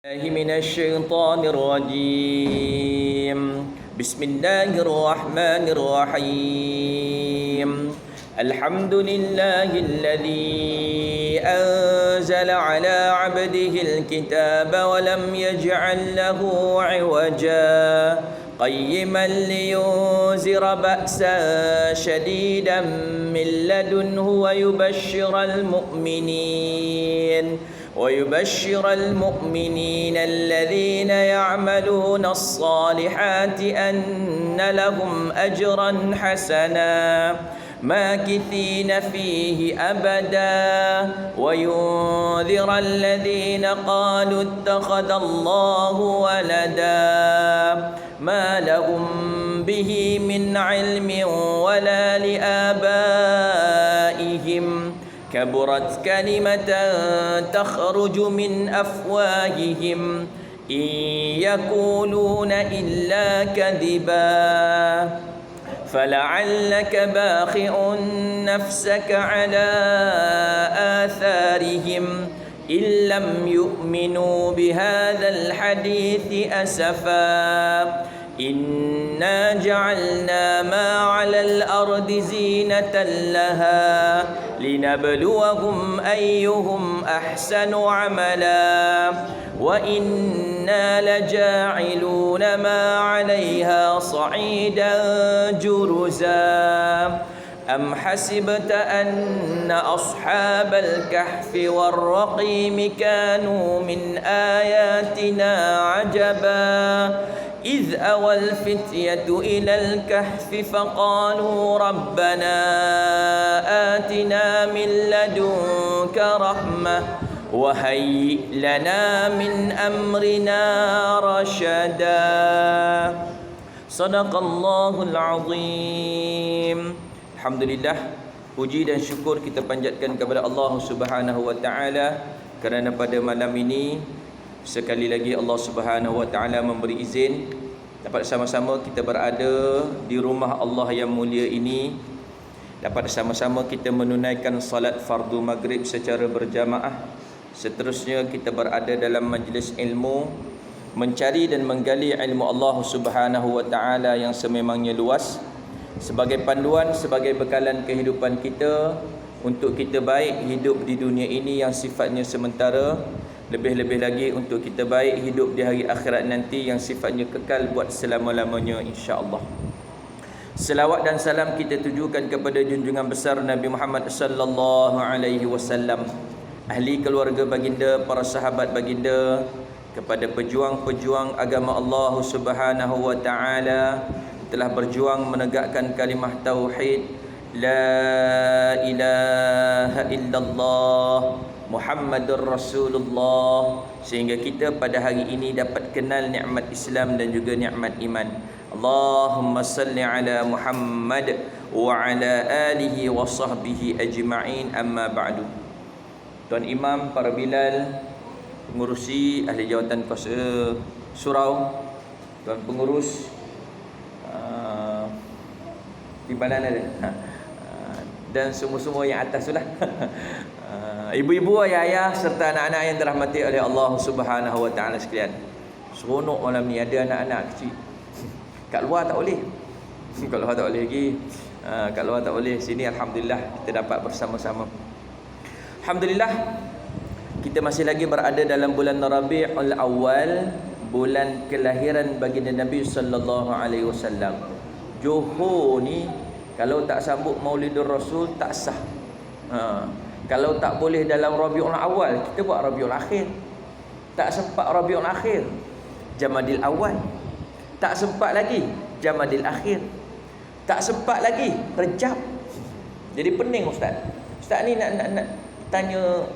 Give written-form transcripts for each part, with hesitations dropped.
الله من الشيطان الرجيم. بسم الله الرحمن الرحيم. الحمد لله الذي أنزل على عبده الكتاب ولم يجعل له عوجا قيما لينذر بأسا شديدا من لدنه ويبشر المؤمنين الذين يعملون الصالحات أن لهم أجرا حسنا ماكثين فيه أبدا وينذر الذين قالوا اتخذ الله ولدا ما لهم به من علم ولا لآبائهم كبرت كلمة تخرج من أفواههم إن يقولون إلا كذبا فلعلك باخع نفسك على آثارهم إن لم يؤمنوا بهذا الحديث أسفا إنا جعلنا ما على الأرض زينة لها لنبلوهم أيهم أحسن عملا وإنا لجاعلون ما عليها صعيدا جرزا أم حسبت أن أصحاب الكهف والرقيم كانوا من آياتنا عجبا إذ أوى الفتية إلى الكهف فقالوا ربنا آتنا من لدنك رحمة وهيئ لنا من أمرنا رشدا صدق الله العظيم. Alhamdulillah, puji dan syukur kita panjatkan kepada Allah Subhanahu wa taala kerana pada malam ini sekali lagi Allah Subhanahu wa taala memberi izin dapat sama-sama kita berada di rumah Allah yang mulia ini, dapat sama-sama kita menunaikan salat fardu maghrib secara berjamaah. Seterusnya kita berada dalam majlis ilmu, mencari dan menggali ilmu Allah Subhanahu wa taala yang sememangnya luas, sebagai panduan, sebagai bekalan kehidupan kita untuk kita baik hidup di dunia ini yang sifatnya sementara, lebih-lebih lagi untuk kita baik hidup di hari akhirat nanti yang sifatnya kekal buat selama-lamanya, insya-Allah. Selawat dan salam kita tujukan kepada junjungan besar Nabi Muhammad sallallahu alaihi wasallam, ahli keluarga baginda, para sahabat baginda, kepada pejuang-pejuang agama Allah Subhanahu wa taala telah berjuang menegakkan kalimah tauhid la ilaha illallah Muhammadur Rasulullah, sehingga kita pada hari ini dapat kenal nikmat Islam dan juga nikmat iman. Allahumma salli ala Muhammad wa ala alihi wa sahbihi ajma'in, amma ba'du. Tuan Imam, para bilal, pengurusi ahli jawatan kuasa surau, tuan pengurus timbalan ada dan semua-semua yang atas tu lah. Ibu-ibu, ayah-ayah serta anak-anak yang dirahmati oleh Allah Subhanahu wa taala sekalian. Seronok malam ni ada anak-anak kecil. Kat luar tak boleh. Kat luar tak boleh lagi. Kat luar tak boleh. Sini alhamdulillah kita dapat bersama-sama. Alhamdulillah, kita masih lagi berada dalam bulan Rabiul Awal, bulan kelahiran baginda Nabi sallallahu alaihi wasallam. Johor ni kalau tak sambut Maulidur Rasul tak sah. Kalau tak boleh dalam Rabiul Awal, kita buat Rabiul Akhir. Tak sempat Rabiul Akhir, Jamadil Awal. Tak sempat lagi Jamadil Akhir. Tak sempat lagi Rejab. Jadi pening ustaz. Ustaz ni nak tanya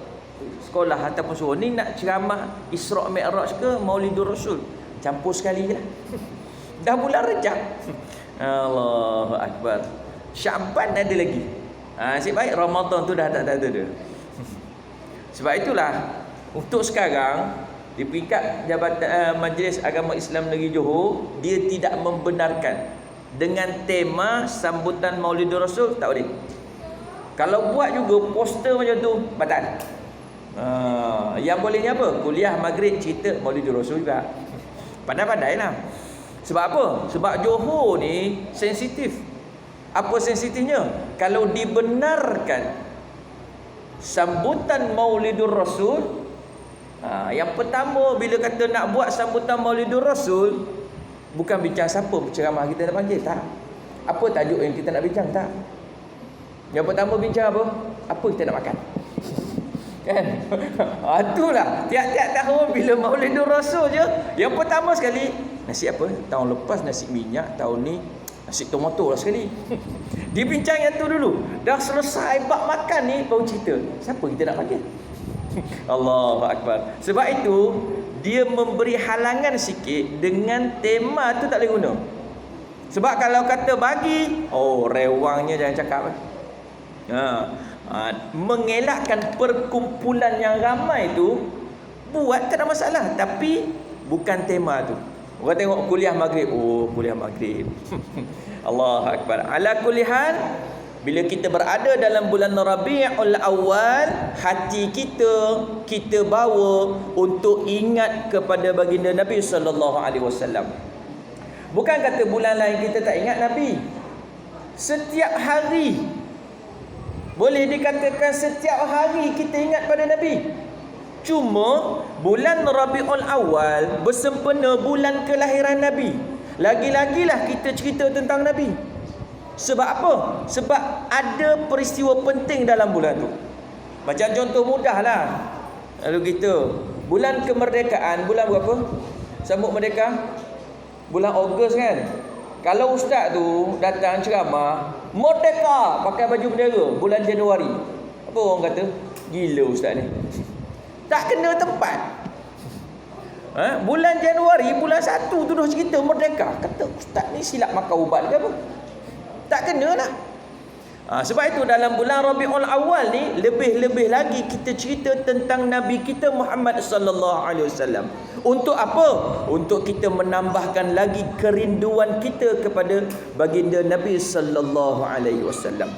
sekolah ataupun suruh ni nak ceramah Isra' Mi'raj ke Maulidur Rasul, campur sekali je lah. Dah bulan Rejab. Allahu Akbar. Syaban ada lagi. Nasib baik Ramadan tu dah tak ada dah. Sebab itulah untuk sekarang di peringkat Jabatan Majlis Agama Islam Negeri Johor, dia tidak membenarkan dengan tema sambutan Maulidur Rasul, tak boleh. Kalau buat juga poster macam tu, batal. Yang bolehnya apa? Kuliah maghrib cerita Maulidur Rasul juga. Pandai-pandai lah. Sebab apa? Sebab Johor ni sensitif. Apa sensitifnya? Kalau dibenarkan sambutan Maulidur Rasul, yang pertama bila kata nak buat sambutan Maulidur Rasul, bukan bincang siapa ceramah kita nak panggil, tak. Apa tajuk yang kita nak bincang, tak. Yang pertama bincang apa? Apa kita nak makan? Kan? Itulah tiap-tiap tahun bila Maulidur Rasul je, yang pertama sekali nasi apa? Tahun lepas nasi minyak, tahun ni nasi tomato lah sekali. Dibincang yang tu dulu. Dah selesai bab makan ni baru cerita siapa kita nak panggil. Allahu Akbar. Sebab itu dia memberi halangan sikit dengan tema tu tak boleh guna. Sebab kalau kata bagi, rewangnya jangan cakap. Mengelakkan perkumpulan yang ramai tu, buat tak ada masalah, tapi bukan tema tu. Orang tengok kuliah maghrib, kuliah maghrib. Allahu Akbar. Ala kulli hal, bila kita berada dalam bulan Rabiul Awal, hati kita bawa untuk ingat kepada baginda Nabi sallallahu alaihi wasallam. Bukan kata bulan lain kita tak ingat Nabi. Setiap hari, boleh dikatakan setiap hari kita ingat pada Nabi. Cuma bulan Rabiul Awal bersempena bulan kelahiran Nabi, lagi-lagilah kita cerita tentang Nabi. Sebab apa? Sebab ada peristiwa penting dalam bulan tu. Macam contoh mudah lah. Lalu kita, bulan kemerdekaan, bulan berapa? Sambut merdeka? Bulan Ogos kan? Kalau ustaz tu datang ceramah merdeka pakai baju bendera bulan Januari, apa orang kata? Gila ustaz ni. Tak kena tempat. Bulan Januari, bulan 1 tu dah cerita merdeka. Kata ustaz ni silap makan ubat ke apa? Tak kena lah. Sebab itu dalam bulan Rabiul Awal ni lebih-lebih lagi kita cerita tentang Nabi kita Muhammad sallallahu alaihi wasallam. Untuk apa? Untuk kita menambahkan lagi kerinduan kita kepada baginda Nabi sallallahu alaihi wasallam.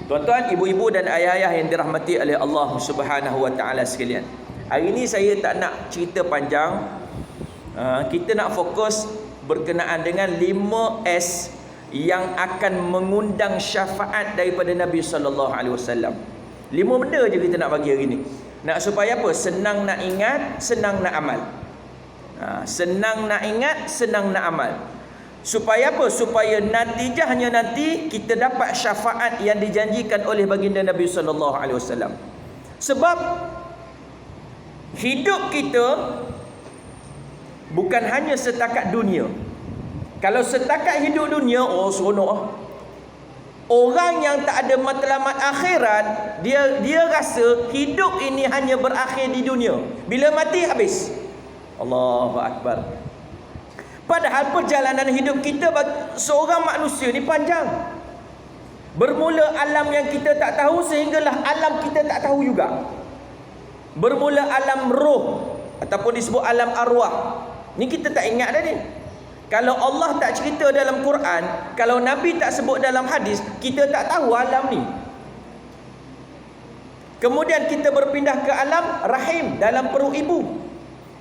Tuan-tuan, ibu-ibu dan ayah-ayah yang dirahmati oleh Allah Subhanahu wa taala sekalian. Hari ini saya tak nak cerita panjang. Kita nak fokus berkenaan dengan 5S yang akan mengundang syafaat daripada Nabi sallallahu alaihi wasallam. 5 benda je kita nak bagi hari ni. Nak supaya apa? Senang nak ingat, senang nak amal. Senang nak ingat, senang nak amal. Supaya apa? Supaya natijahnya nanti kita dapat syafaat yang dijanjikan oleh baginda Nabi sallallahu alaihi wasallam. Sebab hidup kita bukan hanya setakat dunia. Kalau setakat hidup dunia, seronok. Orang yang tak ada matlamat akhirat, dia rasa hidup ini hanya berakhir di dunia. Bila mati habis. Allahu Akbar. Padahal perjalanan hidup kita seorang manusia ni panjang. Bermula alam yang kita tak tahu sehinggalah alam kita tak tahu juga. Bermula alam roh ataupun disebut alam arwah. Ni kita tak ingat dah ni. Kalau Allah tak cerita dalam Quran, kalau Nabi tak sebut dalam hadis, kita tak tahu alam ni. Kemudian kita berpindah ke alam rahim, dalam perut ibu.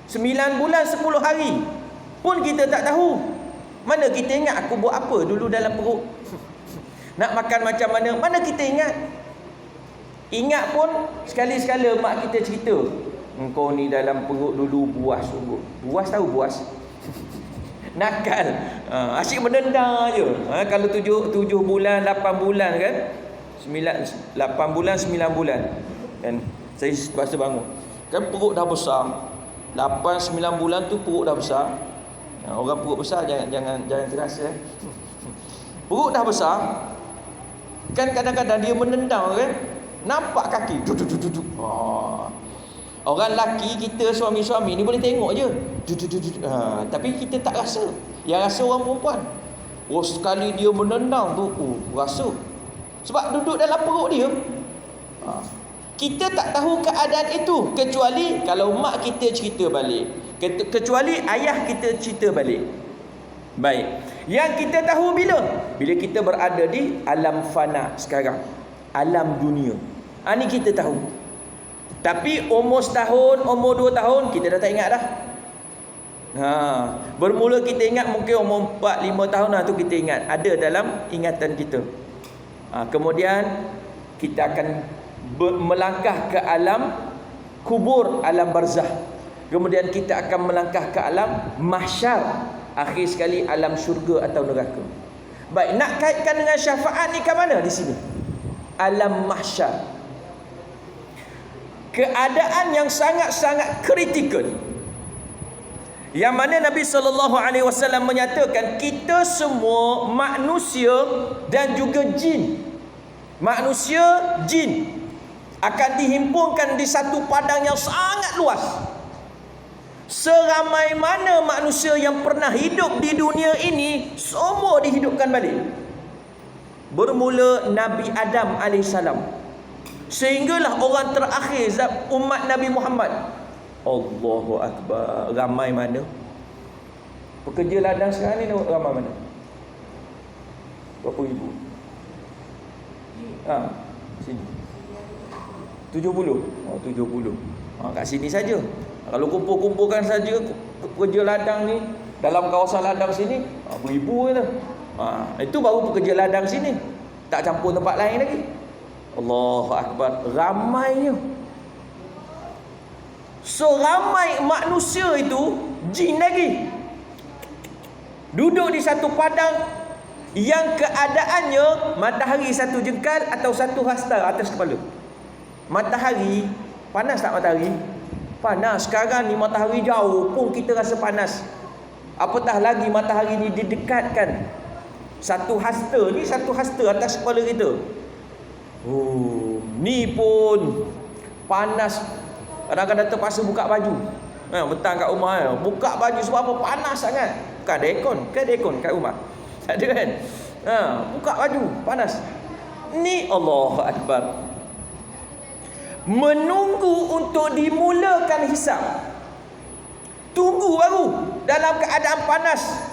9 bulan 10 hari pun kita tak tahu. Mana kita ingat aku buat apa dulu dalam perut? Nak makan macam mana? Mana kita ingat? Ingat pun sekali-sekala mak kita cerita, engkau ni dalam perut dulu buas sungguh. Buas tahu buas? Nakal. Asyik menendang je. Kalau 7 bulan, 8 bulan kan? 8 bulan, 9 bulan. Kan? Saya terpaksa bangun. Kan perut dah besar. 8, 9 bulan tu perut dah besar. Orang perut besar jangan terasa. Perut dah besar. Kan kadang-kadang dia menendang kan? Nampak kaki. Orang lelaki kita, suami-suami ni boleh tengok je. Tapi kita tak rasa. Yang rasa orang perempuan. Sekali dia menendang tu, rasa. Sebab duduk dalam perut dia. Kita tak tahu keadaan itu. Kecuali kalau mak kita cerita balik. Kecuali ayah kita cerita balik. Baik. Yang kita tahu bila? Bila kita berada di alam fana sekarang. Alam dunia. Ni kita tahu. Tapi umur setahun, umur 2 tahun kita dah tak ingat dah. Bermula kita ingat mungkin umur 4-5 tahun tu kita ingat, ada dalam ingatan kita. Kemudian kita akan melangkah ke alam kubur, alam barzah. Kemudian kita akan melangkah ke alam mahsyar, akhir sekali alam syurga atau neraka. Baik, nak kaitkan dengan syafaat ni ke mana di sini? Alam mahsyar. Keadaan yang sangat-sangat kritikal. Yang mana Nabi SAW menyatakan kita semua manusia dan juga jin, manusia, jin akan dihimpunkan di satu padang yang sangat luas. Seramai mana manusia yang pernah hidup di dunia ini, semua dihidupkan balik. Bermula Nabi Adam AS, sehinggalah orang terakhir umat Nabi Muhammad. Allahu Akbar. Ramai mana? Pekerja ladang sekarang ni ramai mana? Berapa ribu? Sini 70. 70. Kat sini saja. Kalau kumpul-kumpulkan saja pekerja ladang ni dalam kawasan ladang sini, beribu je. Itu baru pekerja ladang sini. Tak campur tempat lain lagi. Allahu Akbar. Ramainya. So ramai manusia itu, jin lagi, duduk di satu padang yang keadaannya matahari satu jengkal atau satu hasta atas kepala. Matahari, panas tak matahari? Panas. Sekarang ni matahari jauh pun kita rasa panas. Apatah lagi matahari ni didekatkan. Satu hasta ni, satu hasta atas kepala kita. Ni pun panas. Kadang-kadang terpaksa buka baju. Betang kat rumah, buka baju sebab apa? Panas sangat. Bukan ada aircon, kan ada aircon kat rumah? Tak ada kan? Buka baju, panas. Ni Allahu Akbar. Menunggu untuk dimulakan hisab. Tunggu baru dalam keadaan panas.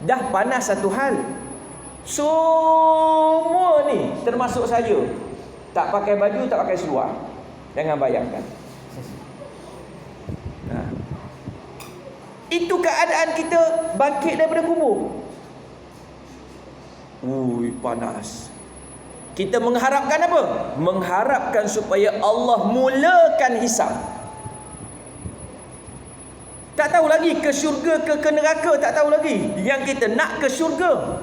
Dah panas satu hal. Semua ni termasuk saya, tak pakai baju, tak pakai seluar. Jangan bayangkan. Itu keadaan kita bangkit daripada kubur. Panas. Kita mengharapkan apa? Mengharapkan supaya Allah mulakan hisab. Tak tahu lagi ke syurga ke neraka, tak tahu lagi. Yang kita nak ke syurga,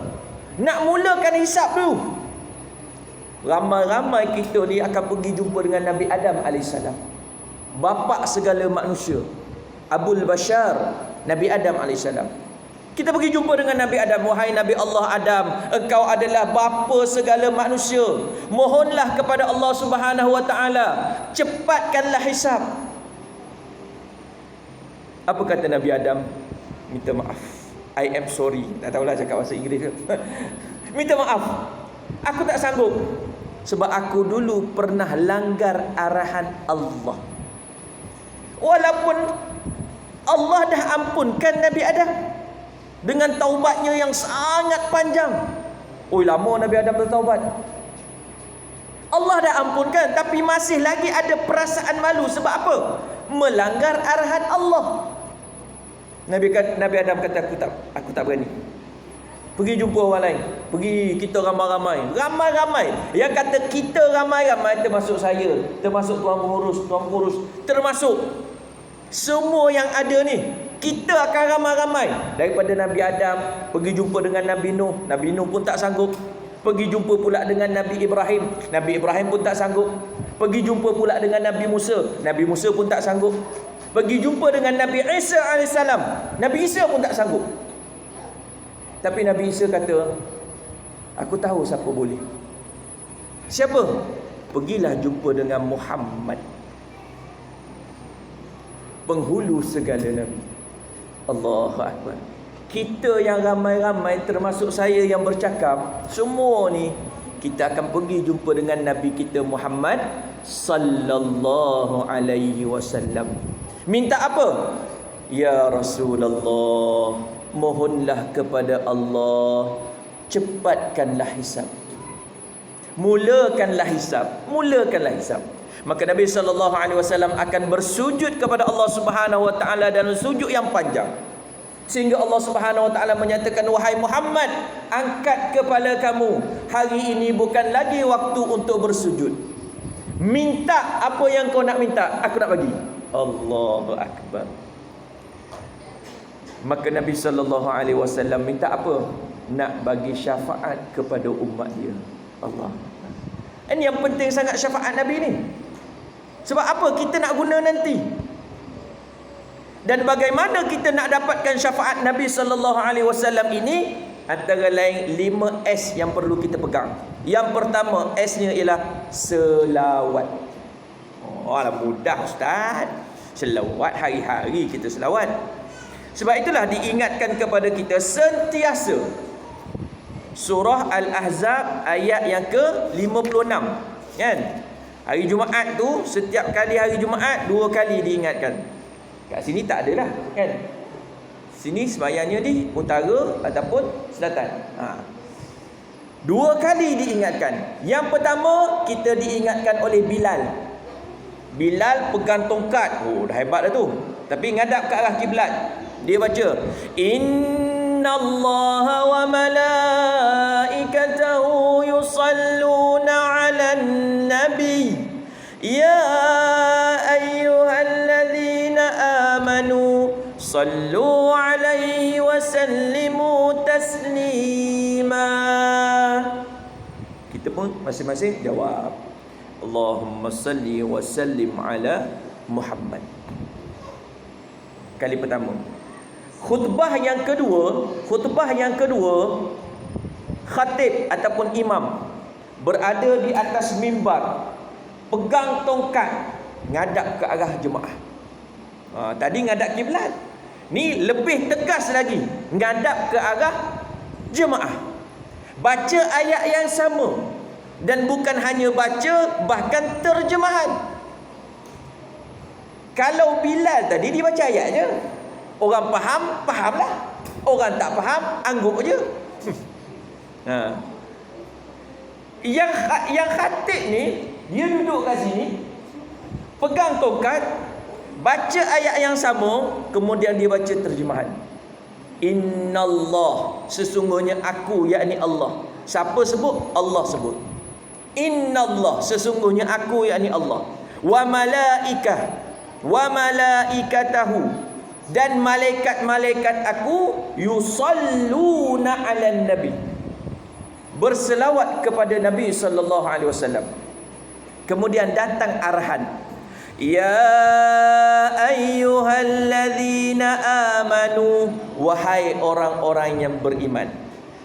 nak mulakan hisab dulu. Ramai-ramai kita ni akan pergi jumpa dengan Nabi Adam AS, bapa segala manusia, Abul Bashar, Nabi Adam AS. Kita pergi jumpa dengan Nabi Adam. Wahai Nabi Allah Adam, engkau adalah bapa segala manusia. Mohonlah kepada Allah Subhanahu Wa Taala, cepatkanlah hisab. Apa kata Nabi Adam? Minta maaf. I am sorry. Tak tahulah cakap bahasa Inggeris ke. Minta maaf. Aku tak sanggup. Sebab aku dulu pernah langgar arahan Allah. Walaupun Allah dah ampunkan Nabi Adam dengan taubatnya yang sangat panjang. Lama Nabi Adam bertaubat. Allah dah ampunkan, tapi masih lagi ada perasaan malu. Sebab apa? Melanggar arahan Allah. Nabi Adam kata, aku tak berani. Pergi jumpa orang lain. Pergi, kita ramai-ramai. Ramai-ramai. Yang kata kita ramai-ramai termasuk saya, termasuk tuan pengurus, termasuk semua yang ada ni. Kita akan ramai-ramai. Daripada Nabi Adam, pergi jumpa dengan Nabi Nuh. Nabi Nuh pun tak sanggup. Pergi jumpa pula dengan Nabi Ibrahim. Nabi Ibrahim pun tak sanggup. Pergi jumpa pula dengan Nabi Musa. Nabi Musa pun tak sanggup. Pergi jumpa dengan Nabi Isa AS. Nabi Isa pun tak sanggup. Tapi Nabi Isa kata, aku tahu siapa boleh. Siapa? Pergilah jumpa dengan Muhammad, penghulu segala nabi. Allahu Akbar. Kita yang ramai-ramai, termasuk saya yang bercakap, semua ni kita akan pergi jumpa dengan Nabi kita Muhammad sallallahu alaihi wasallam. Minta apa? Ya Rasulullah, mohonlah kepada Allah, cepatkanlah hisab. Mulakanlah hisab. maka Nabi SAW akan bersujud kepada Allah Subhanahu Wa Taala dan sujud yang panjang, sehingga Allah Subhanahu Wa Taala menyatakan, wahai Muhammad, angkat kepala kamu, hari ini bukan lagi waktu untuk bersujud. Minta apa yang kau nak minta, aku nak bagi. Allahu Akbar. Maka Nabi SAW minta apa? Nak bagi syafaat kepada umat dia. Allah. Ini yang penting sangat syafaat Nabi ni. Sebab apa kita nak guna nanti? Dan bagaimana kita nak dapatkan syafaat Nabi SAW ini? Antara lain 5 S yang perlu kita pegang. Yang pertama S-nya ialah selawat. Oh, alah mudah Ustaz. Selawat hari-hari kita selawat. Sebab itulah diingatkan kepada kita sentiasa. Surah Al-Ahzab ayat yang ke-56, kan? Hari Jumaat tu, setiap kali hari Jumaat 2 kali diingatkan. Kat sini tak adalah, kan? Sini sembahyangnya di utara ataupun selatan. 2 kali diingatkan. Yang pertama, kita diingatkan oleh Bilal. Bilal pegang tongkat. Oh, dah hebat dah tu. Tapi ngadap ke arah kiblat. Dia baca, Innallaha wa malaikatahu yusalluna 'alan nabi ya ayyuhalladzina amanu sallu 'alaihi wa sallimu taslima. Kita pun masing-masing jawab, Allahumma salli wa sallim ala Muhammad. Kali pertama. Khutbah yang kedua, khatib ataupun imam berada di atas mimbar, pegang tongkat, ngadap ke arah jemaah. Tadi ngadap kiblat, ni lebih tegas lagi, ngadap ke arah jemaah. Baca ayat yang sama, dan bukan hanya baca, bahkan terjemahan. Kalau Bilal tadi dia baca ayatnya, orang faham, fahamlah. Orang tak faham, angguk je. Yang khatib ni, dia duduk kat sini, pegang tongkat, baca ayat yang sama, kemudian dia baca terjemahan. Innallah, sesungguhnya aku, yakni Allah. Siapa sebut? Allah sebut. Innallah, sesungguhnya aku, yakni Allah. Wa malaikatahu, dan malaikat-malaikat aku yusalluna 'alan nabi, berselawat kepada Nabi sallallahu alaihi wasallam. Kemudian datang arahan, ya ayyuhalladzina amanu, wahai orang-orang yang beriman.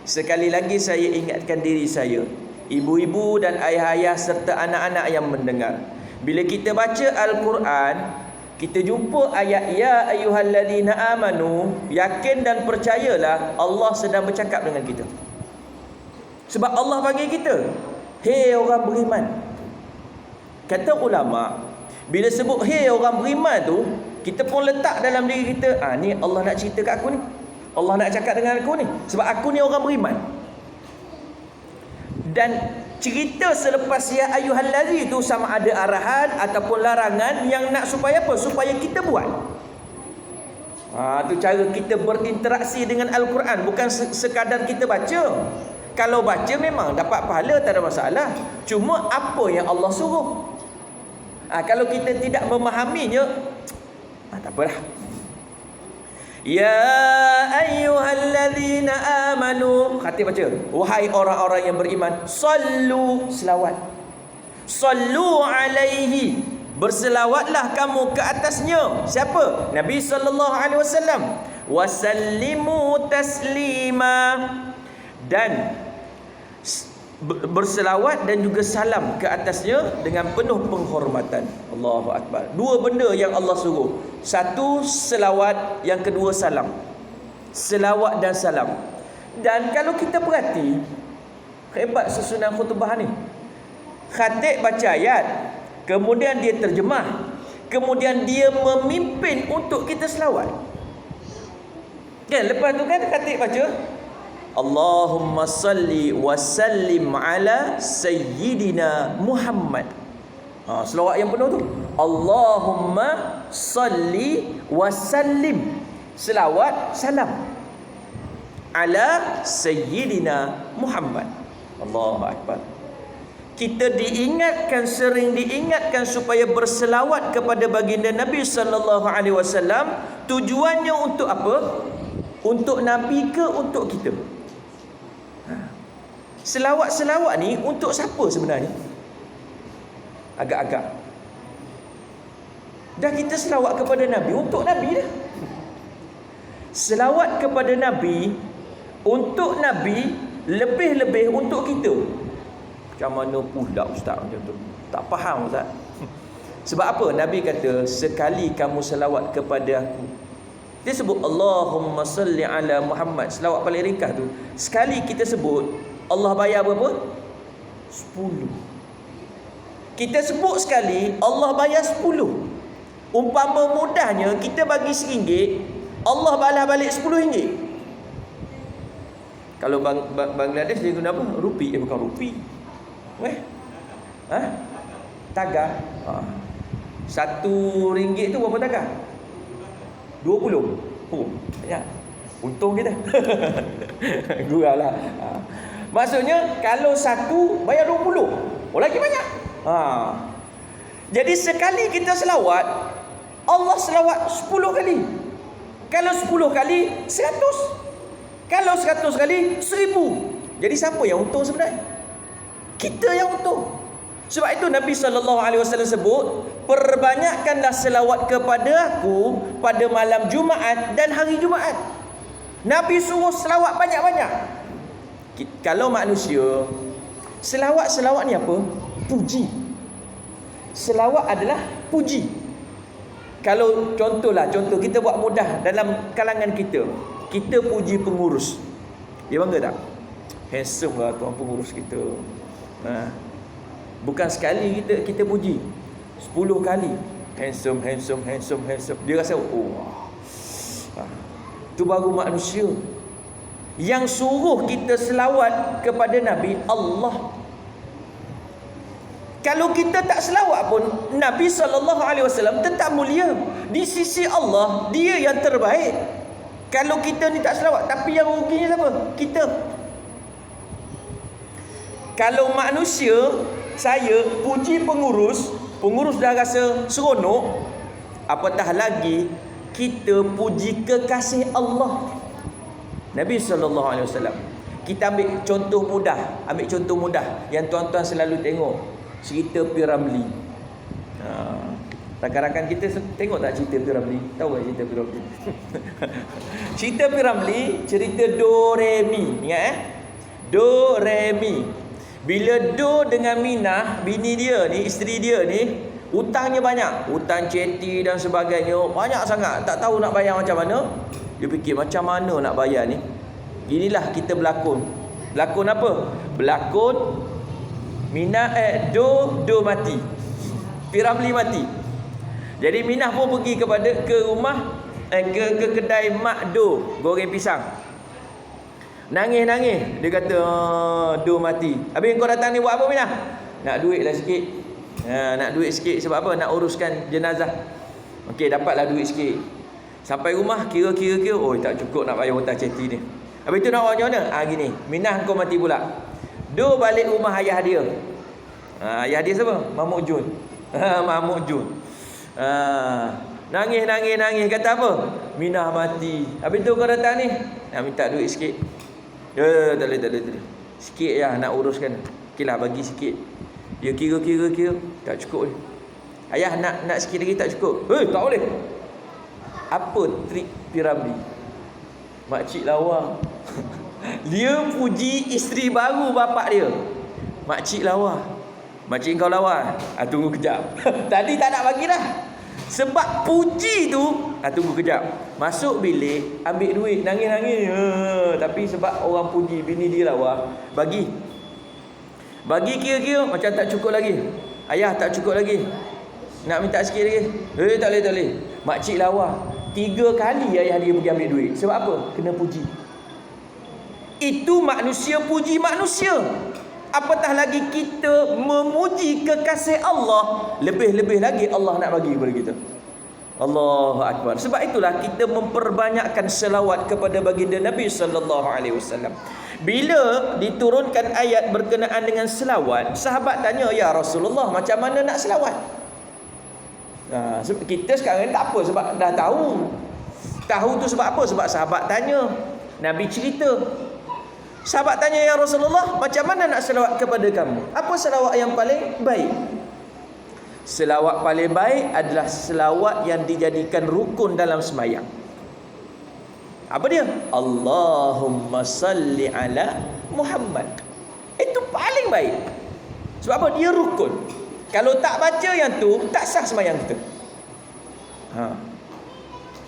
Sekali lagi saya ingatkan diri saya, ibu-ibu dan ayah-ayah serta anak-anak yang mendengar, bila kita baca Al-Quran, kita jumpa ayat ya ayyuhalladzina amanu, yakin dan percayalah Allah sedang bercakap dengan kita. Sebab Allah panggil kita, hei orang beriman. Kata ulama, bila sebut hei orang beriman tu, kita pun letak dalam diri kita, ni Allah nak cerita kat aku ni, Allah nak cakap dengan aku ni, sebab aku ni orang beriman. Dan cerita selepas ya ayyuhallazi itu sama ada arahan ataupun larangan yang nak supaya apa? Supaya kita buat. Tu cara kita berinteraksi dengan Al-Quran, bukan sekadar kita baca. Kalau baca memang dapat pahala, tak ada masalah. Cuma apa yang Allah suruh. Kalau kita tidak memahaminya, tak apalah. Ya ayyuhalladzina amanu, khatib baca, wahai orang-orang yang beriman, sallu, selawat. Sallu alaihi, berselawatlah kamu ke atasnya. Siapa? Nabi sallallahu alaihi wasallam. Wasallimu taslima, dan berselawat dan juga salam ke atasnya dengan penuh penghormatan. Allahu Akbar. 2 benda yang Allah suruh. 1 selawat, yang kedua salam. Selawat dan salam. Dan kalau kita perhati, hebat susunan khutbah ni. Khatib baca ayat, kemudian dia terjemah, kemudian dia memimpin untuk kita selawat. Kan lepas tu kan khatib baca, Allahumma salli wa sallim ala Sayyidina Muhammad. Selawat yang penuh tu, Allahumma salli wa sallim, selawat salam ala sayyidina Muhammad. Allahu akbar. Kita diingatkan, sering diingatkan supaya berselawat kepada baginda Nabi sallallahu alaihi wasallam. Tujuannya untuk apa? Untuk Nabi ke untuk kita? Selawat-selawat ni untuk siapa sebenarnya? Agak-agak dah kita selawat kepada Nabi, untuk Nabi dah. Selawat kepada Nabi, untuk Nabi, lebih-lebih untuk kita. Macam mana pula ustaz macam tu? Tak faham ustaz. Sebab apa? Nabi kata, sekali kamu selawat kepada aku. Dia sebut Allahumma salli ala Muhammad, selawat paling ringkas tu. Sekali kita sebut, Allah bayar berapa? 10. Kita sebut sekali, Allah bayar 10. Umpama mudahnya, kita bagi RM1, Allah balas balik RM10. Kalau Bangladesh dia guna apa? Rupi. Bukan rupi. Tagar. RM1 tu berapa tagar? 20. Ya. Untung kita. Guralah. Maksudnya kalau satu bayar 20. Lagi banyak. Jadi sekali kita selawat, Allah selawat 10 kali. Kalau 10 kali 100. Kalau 100 kali 1000. Jadi siapa yang untung sebenarnya? Kita yang untung. Sebab itu Nabi SAW sebut, perbanyakkanlah selawat kepada aku pada malam Jumaat dan hari Jumaat. Nabi suruh selawat banyak-banyak. Kalau manusia, selawat ni apa? Puji. Selawat adalah puji. Kalau contoh kita buat mudah dalam kalangan kita puji pengurus, dia bangga tak? Handsome lah tuan pengurus kita. Bukan sekali kita puji, 10 kali. Handsome. Dia rasa itu baru manusia. Yang suruh kita selawat kepada Nabi, Allah. Kalau kita tak selawat pun, Nabi SAW tetap mulia. Di sisi Allah, dia yang terbaik. Kalau kita ni tak selawat, tapi yang ruginya siapa? Kita. Kalau manusia, saya puji pengurus dah rasa seronok, apatah lagi kita puji kekasih Allah, Nabi SAW. Kita ambil contoh mudah yang tuan-tuan selalu tengok, cerita P. Ramlee. Rakan-rakan kita tengok tak cerita P. Ramlee? Tahu tak cerita P. Ramlee? Cerita P. Ramlee, cerita Do Re Mi. Ingat Do Re Mi. Bila Do dengan Minah, bini dia ni, isteri dia ni, hutangnya banyak. Hutang ceti dan sebagainya, banyak sangat. Tak tahu nak bayar macam mana. Dia fikir macam mana nak bayar ni. Inilah kita berlakon. Berlakon apa? Berlakon Minah Do mati, P. Ramlee mati. Jadi Minah pun pergi ke rumah ke kedai Mak Do goreng pisang. Nangis. Dia kata Do mati. Habis kau datang ni buat apa Minah? Nak duit lah sikit. Nak duit sikit sebab apa? Nak uruskan jenazah. Okey, dapatlah duit sikit. Sampai rumah kira tak cukup nak bayar hutang ceti ni. Habis tu nak buat macam mana? Gini, Minah kau mati pula. Do balik rumah ayah dia. Ayah dia siapa? Mahmud Jun. Mahmud Jun. Nangis. Kata apa? Minah mati. Habis tu kau datang ni, nak minta duit sikit. Tak boleh. Sikit ya nak uruskan. Okeylah, bagi sikit. Dia kira. Tak cukup. Ayah nak sikit lagi tak cukup. Tak boleh. Apa trik P. Ramlee? Makcik lawa. Dia puji isteri baru bapak dia. Makcik lawa. Makcik kau lawa. Tunggu kejap. Tadi tak nak bagi dah. Sebab puji tu, tunggu kejap. Masuk bilik, ambil duit, nangis. Tapi sebab orang puji, bini dia lawa, bagi kira-kira macam tak cukup lagi. Ayah tak cukup lagi, nak minta sikit lagi. Tak boleh. Makcik lawa. 3 kali ayah dia pergi ambil duit. Sebab apa? Kena puji. Itu manusia puji manusia. Apatah lagi kita memuji kekasih Allah, lebih-lebih lagi Allah nak bagi kepada kita. Allahu Akbar. Sebab itulah kita memperbanyakkan selawat kepada baginda Nabi sallallahu alaihi wasallam. Bila diturunkan ayat berkenaan dengan selawat, sahabat tanya, "Ya Rasulullah, macam mana nak selawat?" Sebab kita sekarang ni tak apa, sebab dah tahu. Tahu tu sebab apa? Sebab sahabat tanya, Nabi cerita. Sahabat tanya, "Ya Rasulullah, macam mana nak selawat kepada kamu? Apa selawat yang paling baik?" Selawat paling baik adalah selawat yang dijadikan rukun dalam semayang. Apa dia? Allahumma salli ala Muhammad. Itu paling baik. Sebab apa? Dia rukun. Kalau tak baca yang tu, tak sah semayang kita.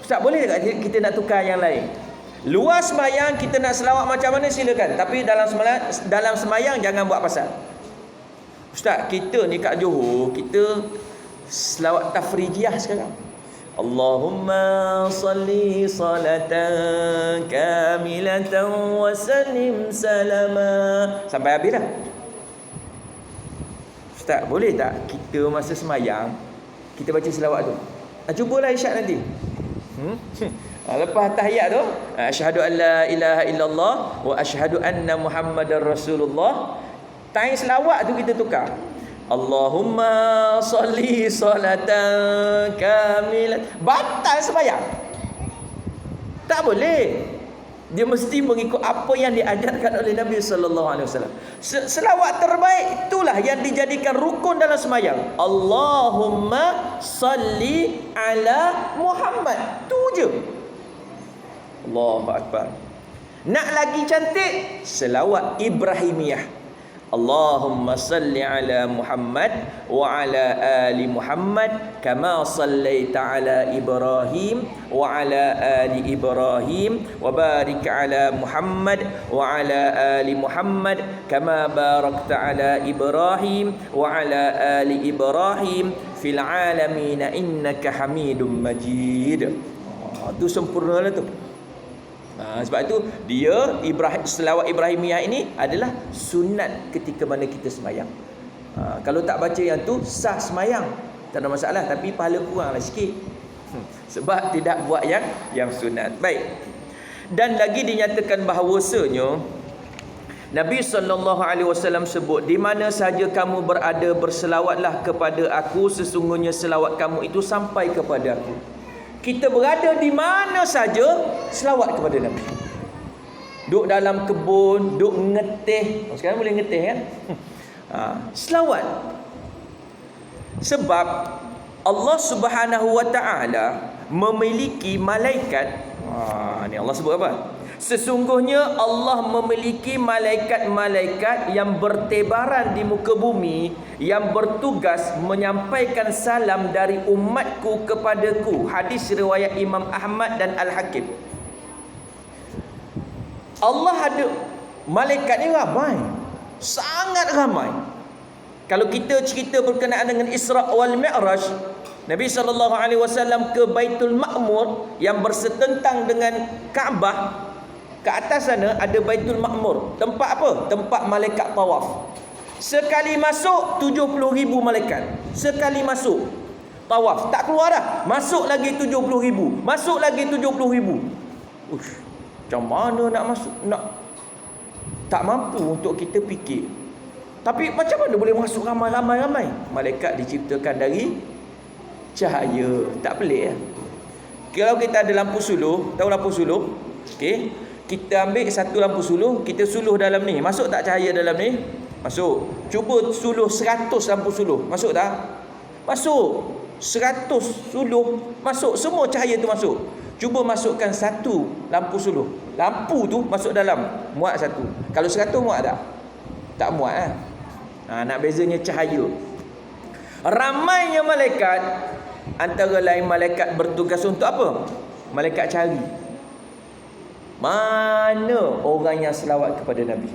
Ustaz, boleh tak kita nak tukar yang lain? Luar semayang kita nak selawat macam mana silakan. Tapi dalam semayang jangan buat pasal. Ustaz, kita ni kat Johor, kita selawat tafrijiyah sekarang. Allahumma salli salatan kamilatan wa sallim salama. Sampai habis dah. Ustaz, boleh tak kita masa semayang kita baca selawat tu? Cubalah Isyad nanti. Lepas tahiyat tu, asyhadu an la ilaha illallah wa asyhadu anna Muhammadar Rasulullah. Time selawat tu kita tukar. Allahumma salli salatan kamilat. Batal sembahyang. Tak boleh. Dia mesti mengikut apa yang diajarkan oleh Nabi sallallahu alaihi wasallam. Selawat terbaik itulah yang dijadikan rukun dalam sembahyang. Allahumma salli ala Muhammad. Tu je. Allahu akbar. Nak lagi cantik, selawat Ibrahimiyah. Allahumma salli ala Muhammad wa ala ali Muhammad kama sallaita ala Ibrahim wa ala ali Ibrahim wa barik ala Muhammad wa ala ali Muhammad kama barakta ala Ibrahim wa ala ali Ibrahim fil alamin innaka Hamidum Majid. Tu sempurna lah tu. Sebab itu dia selawat Ibrahimiyah ini adalah sunat ketika mana kita semayang. Kalau tak baca yang tu sah semayang, tak ada masalah, tapi pahala kuranglah sikit. Sebab tidak buat yang sunat. Baik. Dan lagi dinyatakan bahawasanya Nabi SAW sebut, di mana sahaja kamu berada, berselawatlah kepada aku, sesungguhnya selawat kamu itu sampai kepada aku. Kita berada di mana saja, selawat kepada Nabi. Duduk dalam kebun, duduk ngeteh. Sekarang boleh ngeteh kan? Selawat. Sebab Allah Subhanahu Wa Taala memiliki malaikat. Ni Allah sebut apa? Sesungguhnya Allah memiliki malaikat-malaikat yang bertebaran di muka bumi, yang bertugas menyampaikan salam dari umatku kepadaku. Hadis riwayat Imam Ahmad dan Al-Hakim. Allah ada malaikat ni ramai, sangat ramai. Kalau kita cerita berkenaan dengan Isra wal Mi'raj, Nabi SAW ke Baitul Ma'mur yang bersetentang dengan Kaabah. Ke atas sana ada Baitul Ma'mur. Tempat apa? Tempat malaikat tawaf. Sekali masuk 70,000 malaikat. Sekali masuk tawaf, tak keluar dah. Masuk lagi 70,000. Masuk lagi 70,000. Macam mana nak masuk? Tak mampu untuk kita fikir. Tapi macam mana boleh masuk ramai-ramai? Malaikat diciptakan dari cahaya. Tak pelik ya? Kalau kita ada lampu suluh, tahu lampu suluh? Okey. Kita ambil satu lampu suluh, kita suluh dalam ni. Masuk tak cahaya dalam ni? Masuk. Cuba suluh 100 lampu suluh. Masuk tak? Masuk. 100 suluh masuk. Semua cahaya tu masuk. Cuba masukkan satu lampu suluh. Lampu tu masuk dalam. Muat satu. Kalau 100 muat tak? Tak muat lah. Nak bezanya cahaya. Ramainya malaikat, antara lain malaikat bertugas untuk apa? Malaikat cari mana orang yang selawat kepada Nabi.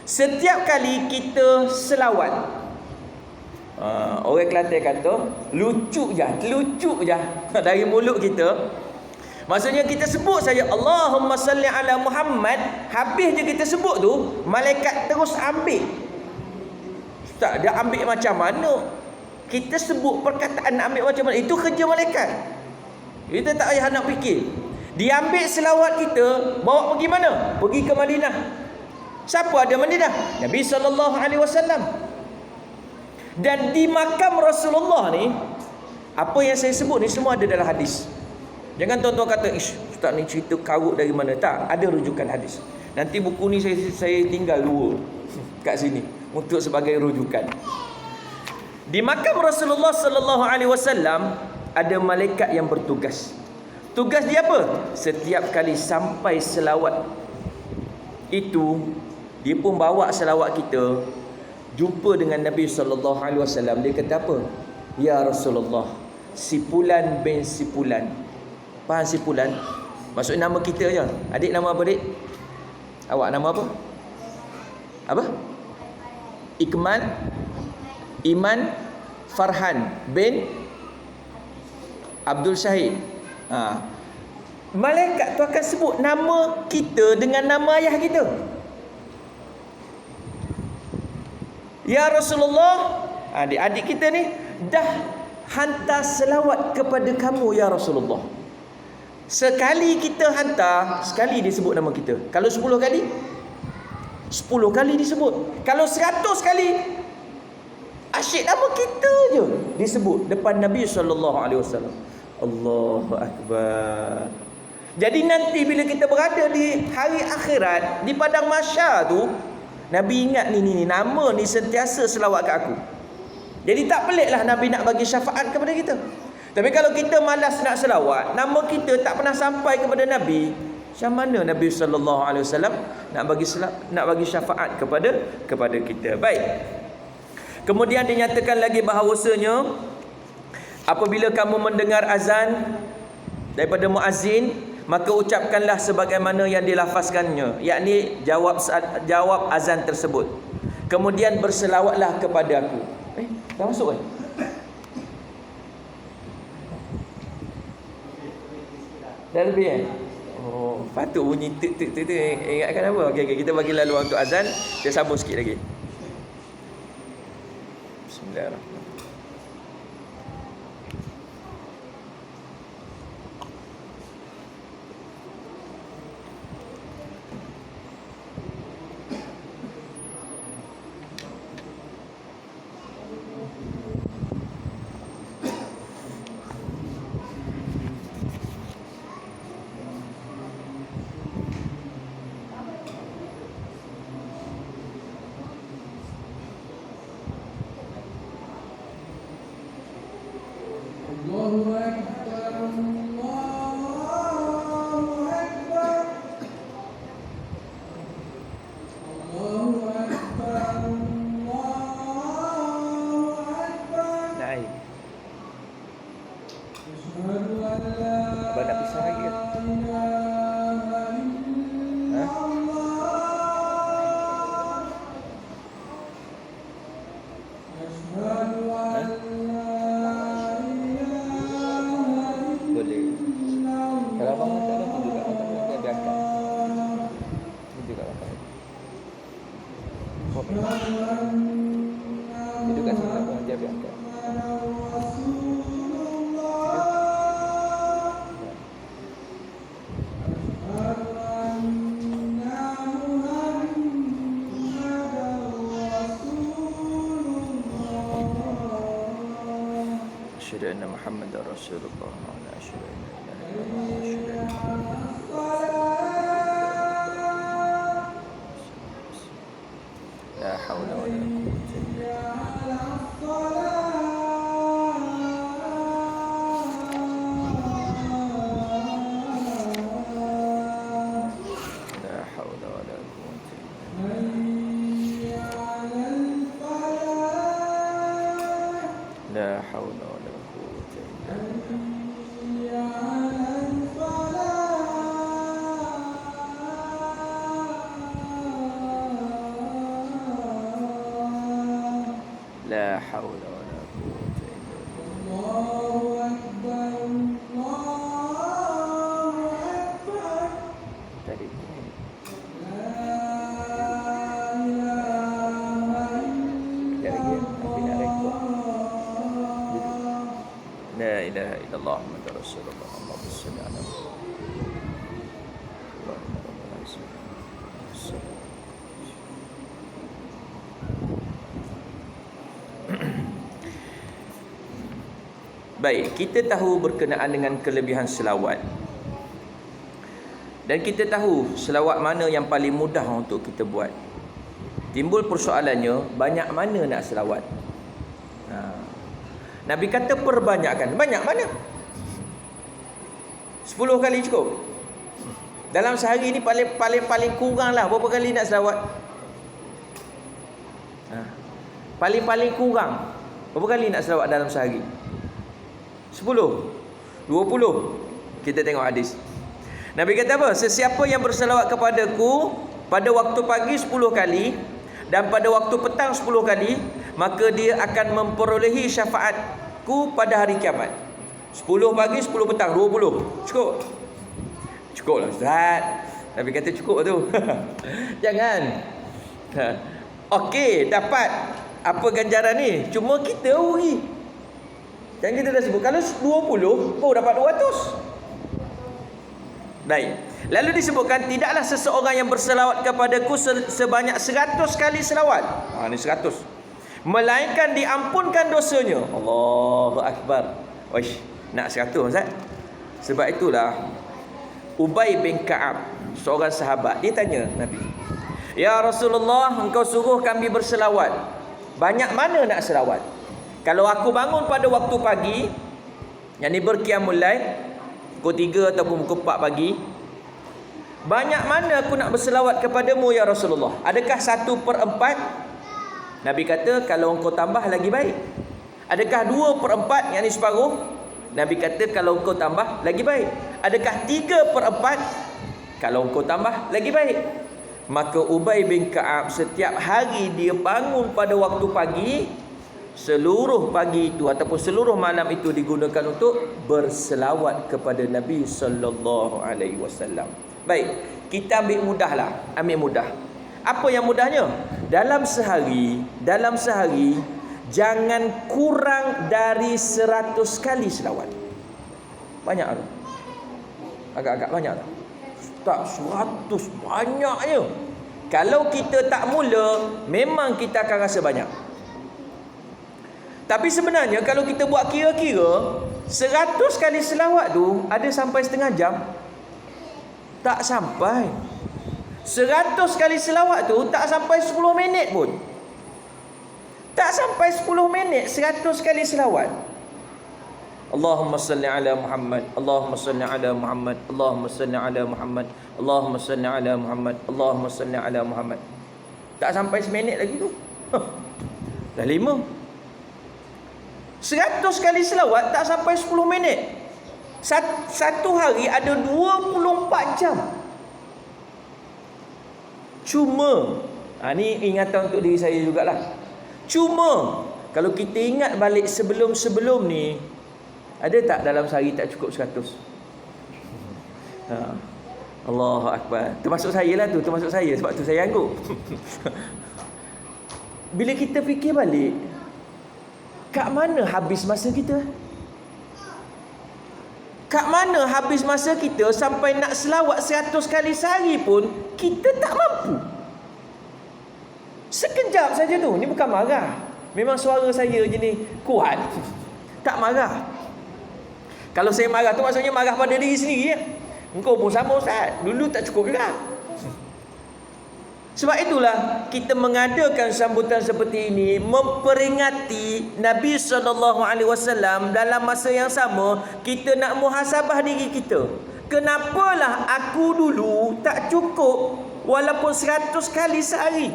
Setiap kali kita selawat, orang Kelantan kata lucu je dari mulut kita. Maksudnya kita sebut saja Allahumma salli ala Muhammad, habis je kita sebut tu, malaikat terus ambil. Tak, dia ambil macam mana? Kita sebut perkataan ambil macam mana? Itu kerja malaikat. Kita tak payah nak fikir. Dia ambil selawat kita, bawa pergi mana? Pergi ke Madinah. Siapa ada Madinah? Nabi SAW. Dan di makam Rasulullah ni, apa yang saya sebut ni semua ada dalam hadis. Jangan tuan-tuan kata, ustaz ni cerita karut dari mana. Tak, ada rujukan hadis. Nanti buku ni saya tinggal 2 kat sini untuk sebagai rujukan. Di makam Rasulullah sallallahu alaihi wasallam ada malaikat yang bertugas. Tugas dia apa? Setiap kali sampai selawat itu, dia pun bawa selawat kita jumpa dengan Nabi sallallahu alaihi wasallam. Dia kata apa? Ya Rasulullah, si Fulan bin si Fulan. Faham si Fulan? Maksud nama kita je. Adik nama apa, adik? Awak nama apa? Apa? Ikmal Iman Farhan bin Abdul Syahid. Malaikat tu akan sebut nama kita dengan nama ayah kita. Ya Rasulullah, adik-adik kita ni dah hantar selawat kepada kamu ya Rasulullah. Sekali kita hantar, sekali disebut nama kita. Kalau 10 kali, 10 kali disebut. Kalau 100 kali, asyik nama kita je disebut depan Nabi SAW. Allahu Akbar. Jadi nanti bila kita berada di hari akhirat, di padang mahsyar tu, Nabi ingat ni nama ni sentiasa selawat kat aku. Jadi tak peliklah Nabi nak bagi syafaat kepada kita. Tapi kalau kita malas nak selawat, nama kita tak pernah sampai kepada Nabi, macam mana Nabi SAW nak bagi syafaat kepada kita? Baik. Kemudian dinyatakan lagi bahawasanya, apabila kamu mendengar azan daripada muazzin, maka ucapkanlah sebagaimana yang dilafazkannya, yakni jawab azan tersebut. Kemudian berselawatlah kepada aku. Dah masuk kan? Dah lebih kan? Oh, patut bunyi tuk. Ingatkan apa? Okey, kita bagi lalu untuk azan. Kita sambung sikit lagi. Bismillahirrahmanirrahim. Abang nak pisah lagi ke? Ha? Boleh. Kalau abang tak ada, duduk kat belakang nanti biarkan. Duduk kat belakang. Duduk kat sini abang nanti biarkan. Asyhadu anna Muhammadar Rasulullah wa asyhadu anna la haula wa la quwwata illa la haula wa la quwwata illa la haula wa la quwwata illa illallah Muhammadur Rasulullah. Allahumma shalli ala Baik, kita tahu berkenaan dengan kelebihan selawat. Dan kita tahu selawat mana yang paling mudah untuk kita buat. Timbul persoalannya, banyak mana nak selawat? Nabi kata perbanyakkan. Banyak mana? 10 kali cukup. Dalam sehari ni paling kurang lah berapa kali nak selawat? Paling kurang berapa kali nak selawat dalam sehari? 10, 20. Kita tengok hadis. Nabi kata apa? Sesiapa yang berselawat kepadaku pada waktu pagi 10 kali dan pada waktu petang 10 kali, maka dia akan memperolehi syafaatku pada hari kiamat. 10 pagi, 10 petang, 20. Cukup? Cukup lah Ustaz. Nabi kata cukup tu. Jangan. Okey, dapat apa ganjaran ni? Cuma kita rugi. Yang kita dah sebut, kalau 20 baru dapat 200. Baik. Lalu disebutkan, tidaklah seseorang yang berselawat kepadaku sebanyak 100 kali selawat. Ni 100. Melainkan diampunkan dosanya. Allahu Akbar. Wish, nak 100 Ustaz? Sebab itulah Ubay bin Ka'ab, seorang sahabat, dia tanya Nabi, "Ya Rasulullah, engkau suruh kami berselawat. Banyak mana nak selawat? Kalau aku bangun pada waktu pagi, yang ni berqiyamul lail, pukul 3 ataupun pukul 4 pagi, banyak mana aku nak berselawat kepadamu ya Rasulullah? Adakah 1/4?" Nabi kata, kalau engkau tambah lagi baik. Adakah 2/4, yang ni separuh? Nabi kata, kalau engkau tambah lagi baik. Adakah 3/4? Kalau engkau tambah lagi baik. Maka Ubay bin Ka'ab setiap hari dia bangun pada waktu pagi, seluruh pagi itu ataupun seluruh malam itu digunakan untuk berselawat kepada Nabi sallallahu alaihi wasallam. Baik, kita ambil mudahlah, ambil mudah. Apa yang mudahnya? Dalam sehari jangan kurang dari 100 kali selawat. Banyak tu. Agak-agak banyak tak? Tak, 100 banyaknya. Kalau kita tak mula, memang kita akan rasa banyak. Tapi sebenarnya kalau kita buat kira-kira, 100 kali selawat tu ada sampai setengah jam? Tak sampai. 100 kali selawat tu tak sampai 10 minit pun. Tak sampai 10 minit 100 kali selawat. Allahumma salli ala Muhammad, Allahumma salli ala Muhammad, Allahumma salli ala Muhammad, Allahumma salli ala Muhammad, Allahumma salli ala Muhammad. Tak sampai seminit lagi tu. Dah 5. 100 kali selawat tak sampai 10 minit. Satu hari ada 24 jam. Cuma, ni ingatan untuk diri saya jugalah. Cuma, kalau kita ingat balik sebelum-sebelum ni, ada tak dalam sehari tak cukup 100? Allahu Akbar. Termasuk saya lah tu, termasuk saya. Sebab tu saya angguk. Bila kita fikir balik, kat mana habis masa kita? Kat mana habis masa kita sampai nak selawat 100 kali sehari pun kita tak mampu. Sekejap saja tu. Ni bukan marah. Memang suara saya je ni kuat. Tak marah. Kalau saya marah tu maksudnya marah pada diri sendiri ya? Engkau pun sama Ustaz. Dulu tak cukup juga. Sebab itulah kita mengadakan sambutan seperti ini, memperingati Nabi SAW. Dalam masa yang sama kita nak muhasabah diri kita. Kenapalah aku dulu tak cukup walaupun 100 kali sehari.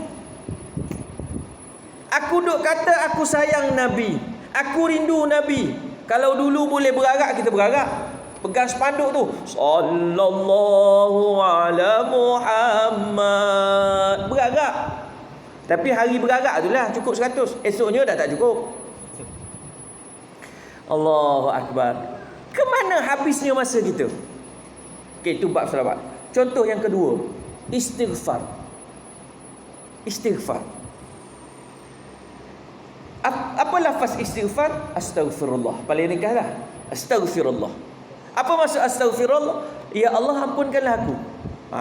Aku duk kata aku sayang Nabi, aku rindu Nabi. Kalau dulu boleh berarak, kita berarak. Pegang spanduk tu, sallallahu ala Muhammad, berarak. Tapi hari berarak tu lah cukup 100. Esoknya dah tak cukup. Allahu Akbar. Kemana habisnya masa kita? Okey, itu bab selawat. Contoh yang kedua, istighfar. Istighfar. Apa lafaz istighfar? Astaghfirullah. Paling ringkas lah. Astaghfirullah. Apa maksud astaghfirullah? Ya Allah, ampunkanlah aku.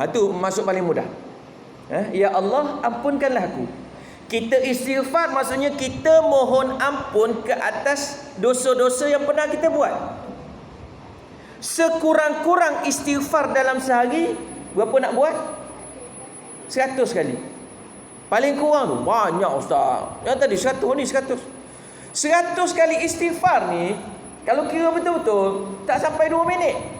Itu masuk paling mudah. Ya Allah, ampunkanlah aku. Kita istighfar maksudnya kita mohon ampun ke atas dosa-dosa yang pernah kita buat. Sekurang-kurang istighfar dalam sehari berapa nak buat? 100 kali. Paling kurang tu banyak ustaz. Yang tadi 100 ni 100. 100 kali istighfar ni kalau kira betul-betul tak sampai 2 minit.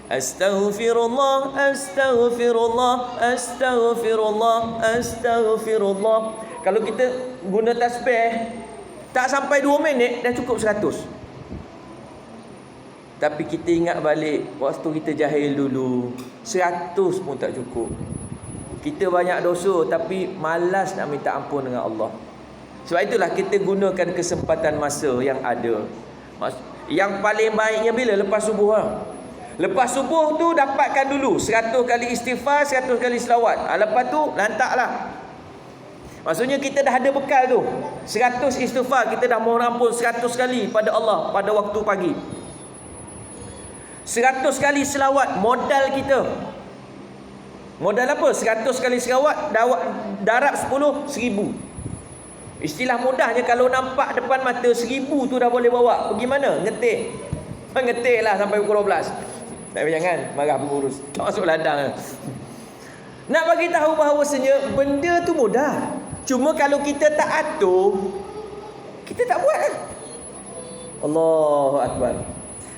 Astaghfirullah, astaghfirullah, astaghfirullah, astaghfirullah. Kalau kita guna tasbih tak sampai 2 minit dah cukup 100. Tapi kita ingat balik waktu kita jahil dulu, 100 pun tak cukup. Kita banyak dosa tapi malas nak minta ampun dengan Allah. Sebab itulah kita gunakan kesempatan masa yang ada. Yang paling baiknya bila? Lepas subuh lah. Lepas subuh tu dapatkan dulu 100 kali istighfar, 100 kali selawat. Lepas tu lantaklah. Maksudnya kita dah ada bekal tu. 100 istighfar, kita dah mohon ampun 100 kali pada Allah pada waktu pagi. 100 kali selawat, modal kita. Modal apa? 100 kali selawat, darab 10, 1000. Istilah mudahnya kalau nampak depan mata 1000 tu dah boleh bawa. Pergi mana? Ngetik. Ngetik lah sampai pukul 12. Tak jangan marah pengurus. Tak masuk ladang. Nak bagi tahu bahawasanya benda tu mudah. Cuma kalau kita tak atur, kita tak buat lah. Allahu Akbar.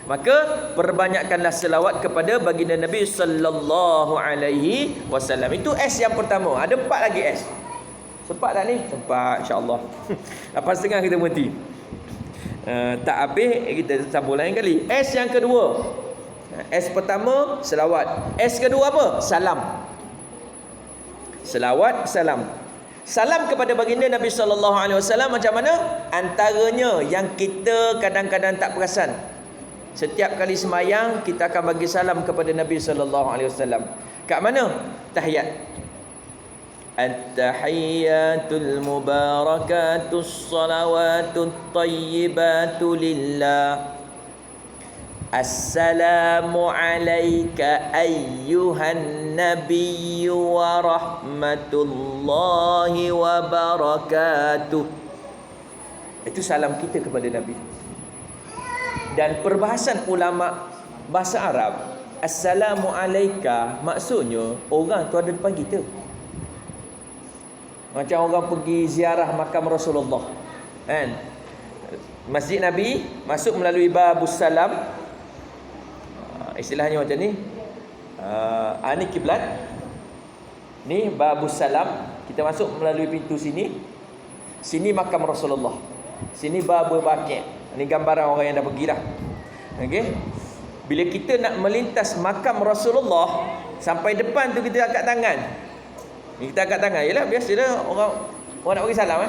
Maka perbanyakkanlah selawat kepada baginda Nabi sallallahu alaihi wasallam. Itu S yang pertama. Ada 4 lagi S. Sempat tak ni? Sempat, insya-Allah. 8.30 kita berhenti. Tak habis kita sambung lain kali. S yang kedua. S pertama selawat. S kedua apa? Salam. Selawat, salam. Salam kepada baginda Nabi sallallahu alaihi wasallam macam mana? Antaranya yang kita kadang-kadang tak perasan. Setiap kali semayang kita akan bagi salam kepada Nabi sallallahu alaihi wasallam. Kat mana? Tahiyat. At-tahiyyatul mubarakatus salawatut tayyibatu lillah. Assalamu alayka ayyuhan nabiyyu wa rahmatullahi wa barakatuh. Itu salam kita kepada Nabi. Dan perbahasan ulama bahasa Arab, Assalamu alayka maksudnya orang tu ada depan kita. Macam orang pergi ziarah makam Rasulullah, kan? Masjid Nabi masuk melalui babus salam. Istilahnya macam ni. Ni kiblat. Ni babus salam. Kita masuk melalui pintu sini. Sini makam Rasulullah. Sini babul baqi'. Ni gambaran orang yang dah pergi dah. Okey. Bila kita nak melintas makam Rasulullah, sampai depan tu kita angkat tangan. Kita angkat tangan. Yalah biasa dah orang nak bagi salam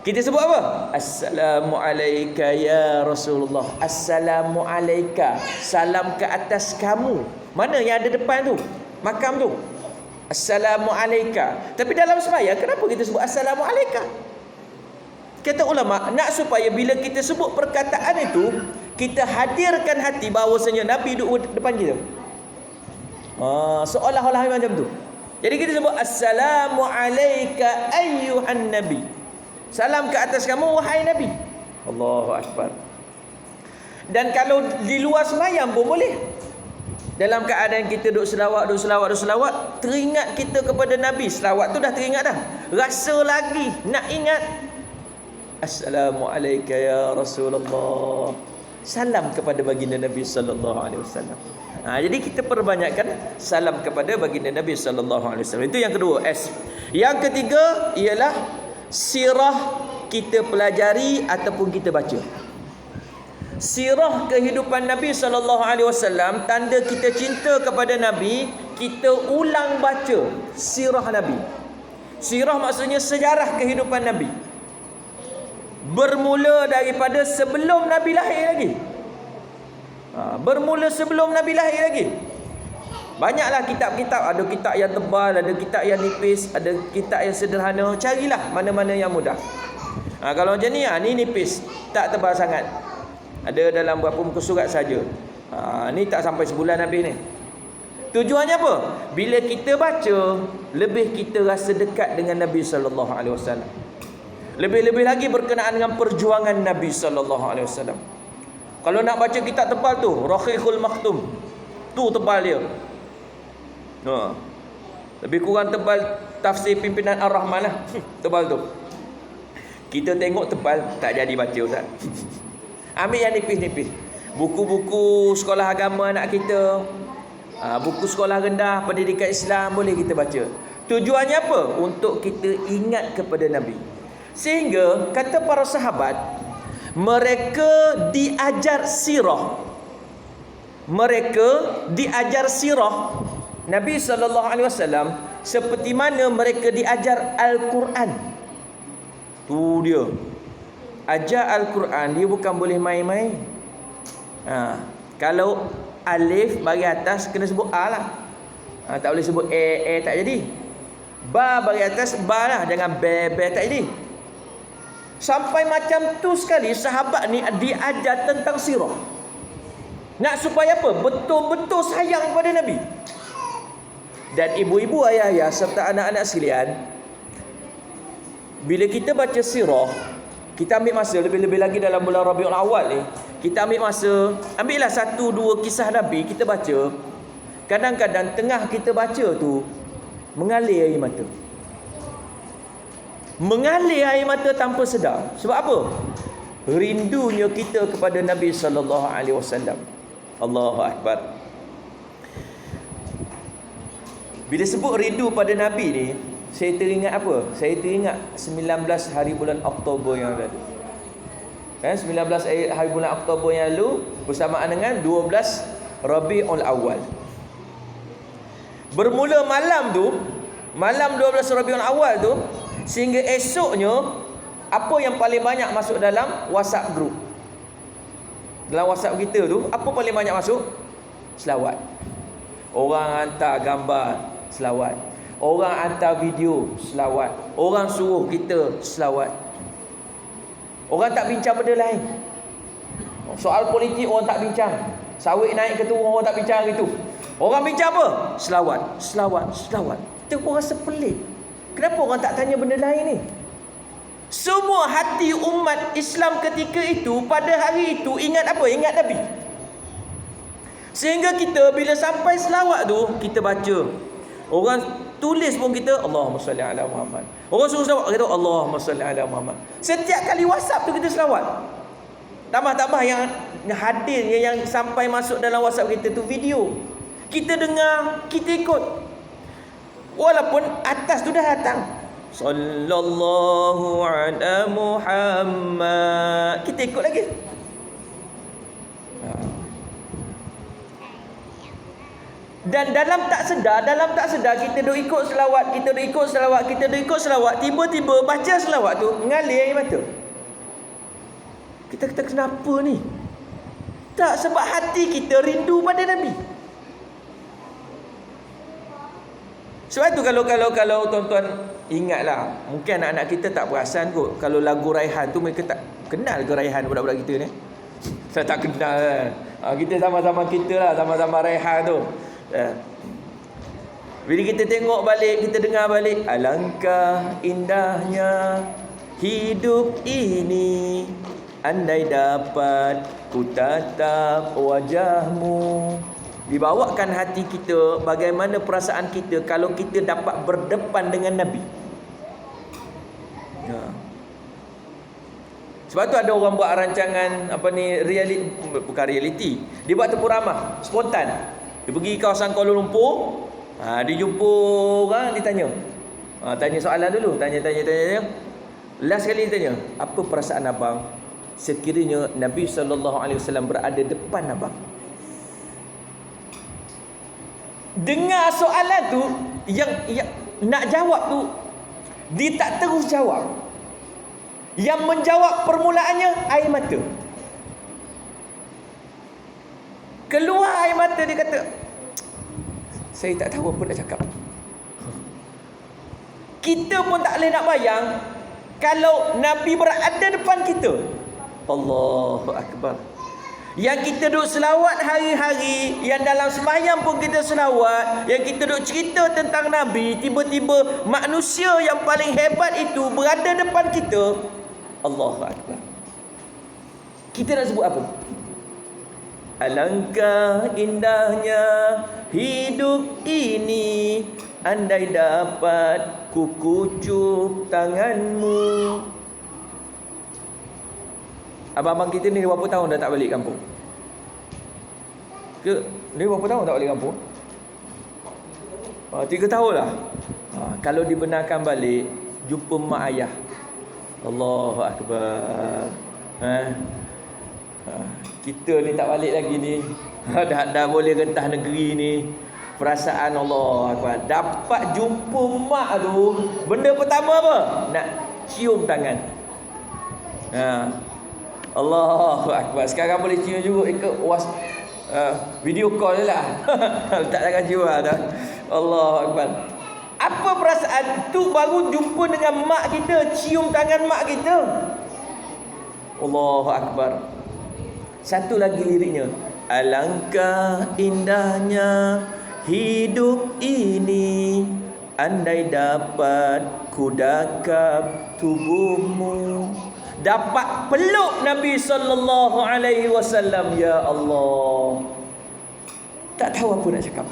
Kita sebut apa? Assalamu alayka ya Rasulullah. Assalamu alayka. Salam ke atas kamu. Mana yang ada depan tu? Makam tu. Assalamu alayka. Tapi dalam sembahyang kenapa kita sebut assalamu alayka? Kata ulama, nak supaya bila kita sebut perkataan itu, kita hadirkan hati bahawasanya Nabi duduk depan kita. Seolah-olah macam tu. Jadi kita sebut assalamu alayka ayyuhan nabi. Salam ke atas kamu wahai Nabi. Allahu Akbar. Dan kalau di luar sembahyang pun boleh. Dalam keadaan kita duduk selawat, teringat kita kepada Nabi. Selawat tu dah teringat dah. Rasa lagi nak ingat. Assalamu alayka ya Rasulullah. Salam kepada baginda Nabi sallallahu alaihi wasallam. Jadi kita perbanyakkan salam kepada baginda Nabi sallallahu alaihi wasallam. Itu yang kedua, S. Yang ketiga ialah sirah kita pelajari ataupun kita baca. Sirah kehidupan Nabi sallallahu alaihi wasallam, tanda kita cinta kepada Nabi, kita ulang baca sirah Nabi. Sirah maksudnya sejarah kehidupan Nabi. Bermula daripada sebelum Nabi lahir lagi. Bermula sebelum Nabi lahir lagi. Banyaklah kitab-kitab. Ada kitab yang tebal, ada kitab yang nipis, ada kitab yang sederhana. Carilah mana-mana yang mudah. Kalau macam ni, ni nipis, tak tebal sangat. Ada dalam berapa muka surat saja. Ni tak sampai sebulan habis ni. Tujuannya apa? Bila kita baca, lebih kita rasa dekat dengan Nabi sallallahu alaihi wasallam. Lebih-lebih lagi berkenaan dengan perjuangan Nabi sallallahu alaihi wasallam. Kalau nak baca kitab tebal tu, Rahiqul Maktum, tu tebal dia. Lebih kurang tebal tafsir pimpinan Ar-Rahman lah. Tebal tu. Kita tengok tebal, tak jadi baca Ustaz. Ambil yang nipis-nipis. Buku-buku sekolah agama anak kita, buku sekolah rendah, pendidikan Islam, boleh kita baca. Tujuannya apa? Untuk kita ingat kepada Nabi. Sehingga kata para sahabat, mereka diajar sirah. Mereka diajar sirah Nabi SAW seperti mana mereka diajar Al-Quran. Tu dia. Ajar Al-Quran, dia bukan boleh main-main. Kalau alif bagi atas, kena sebut A lah. Tak boleh sebut A tak jadi. Ba bagi atas, ba lah. Jangan be tak jadi. Sampai macam tu sekali sahabat ni diajar tentang sirah. Nak supaya apa? Betul-betul sayang kepada Nabi. Dan ibu-ibu, ayah-ayah serta anak-anak sekalian, bila kita baca sirah, kita ambil masa lebih-lebih lagi dalam bulan Rabiul Awal ni. Kita ambil masa, ambillah 1-2 kisah Nabi kita baca. Kadang-kadang tengah kita baca tu mengalir air mata. Mengalir air mata tanpa sedar. Sebab apa? Rindunya kita kepada Nabi sallallahu alaihi wasallam. Allahu akbar. Bila sebut rindu pada Nabi ni, saya teringat apa? Saya teringat 19 hari bulan Oktober yang lalu. Kan 19 hari bulan Oktober yang lalu bersamaan dengan 12 Rabiul Awal. Bermula malam tu, malam 12 Rabiul Awal tu, sehingga esoknya, apa yang paling banyak masuk dalam WhatsApp group? Dalam WhatsApp kita tu, apa paling banyak masuk? Selawat. Orang hantar gambar, selawat. Orang hantar video, selawat. Orang suruh kita selawat. Orang tak bincang benda lain. Soal politik orang tak bincang. Sawit naik ke turun orang tak bincang gitu. Orang bincang apa? Selawat, selawat, selawat. Kita pun rasa pelik. Kenapa orang tak tanya benda lain ni? Semua hati umat Islam ketika itu, pada hari itu, ingat apa? Ingat Nabi. Sehingga kita bila sampai selawat tu, kita baca. Orang tulis pun kita Allahumma salli ala Muhammad. Orang suruh selawat, kita Allahumma salli ala Muhammad. Setiap kali WhatsApp tu kita selawat. Tambah-tambah yang hadir, yang sampai masuk dalam WhatsApp kita tu video. Kita dengar, kita ikut. Walaupun atas tu dah datang sallallahu ala Muhammad, kita ikut lagi. Dan dalam tak sedar kita duk ikut selawat, kita duk ikut selawat, kita duk ikut selawat, tiba-tiba baca selawat tu mengalir air mata. Kita kata kenapa ni? Tak, sebab hati kita rindu pada Nabi. Sebab tu kalau tuan-tuan ingatlah, mungkin anak-anak kita tak perasan kot, kalau lagu Raihan tu mereka tak kenal ke Raihan budak-budak kita ni? Saya tak kenal kan. Kita sama-sama kita lah, sama-sama Raihan tu. Bila kita tengok balik, kita dengar balik, alangkah indahnya hidup ini, andai dapat ku tatap wajahmu. Dibawakan hati kita, bagaimana perasaan kita kalau kita dapat berdepan dengan Nabi. Sebab tu ada orang buat rancangan bukan reality. Dia buat tepuk ramah spontan. Dia pergi kawasan Kuala Lumpur, dia jumpa orang, dia tanya. Tanya soalan dulu, tanya. Last sekali dia tanya, apa perasaan abang sekiranya Nabi SAW berada depan abang? Dengar soalan tu, yang nak jawab tu, dia tak terus jawab. Yang menjawab permulaannya air mata. Keluar air mata, dia kata, saya tak tahu apa nak cakap. Kita pun tak boleh nak bayang Kalau Nabi berada depan kita, Allahu Akbar. Yang kita duk selawat hari-hari, yang dalam sembahyang pun kita selawat, yang kita duk cerita tentang Nabi, tiba-tiba manusia yang paling hebat itu berada depan kita, Allahu Akbar. Kita nak sebut apa? Alangkah indahnya hidup ini, andai dapat ku kucup tanganmu. Abang-abang kita ni berapa tahun dah tak balik kampung? Ni berapa tahun tak balik kampung? 3 tahun lah. Kalau dibenarkan balik, jumpa mak ayah. Allahu Akbar. Kita ni tak balik lagi ni. dah boleh rentah negeri ni. Perasaan Allah Akbar. Dapat jumpa mak tu, benda pertama apa? Nak cium tangan. Allahu Akbar. Sekarang boleh cium juga ikut video call je lah. Tak akan cium lah dah. Allahu Akbar. Apa perasaan tu baru jumpa dengan mak kita, cium tangan mak kita. Allahu Akbar. Satu lagi liriknya. Alangkah indahnya hidup ini, andai dapat ku dakap tubuhmu. Dapat peluk Nabi sallallahu alaihi wasallam. Ya Allah, tak tahu apa nak cakap.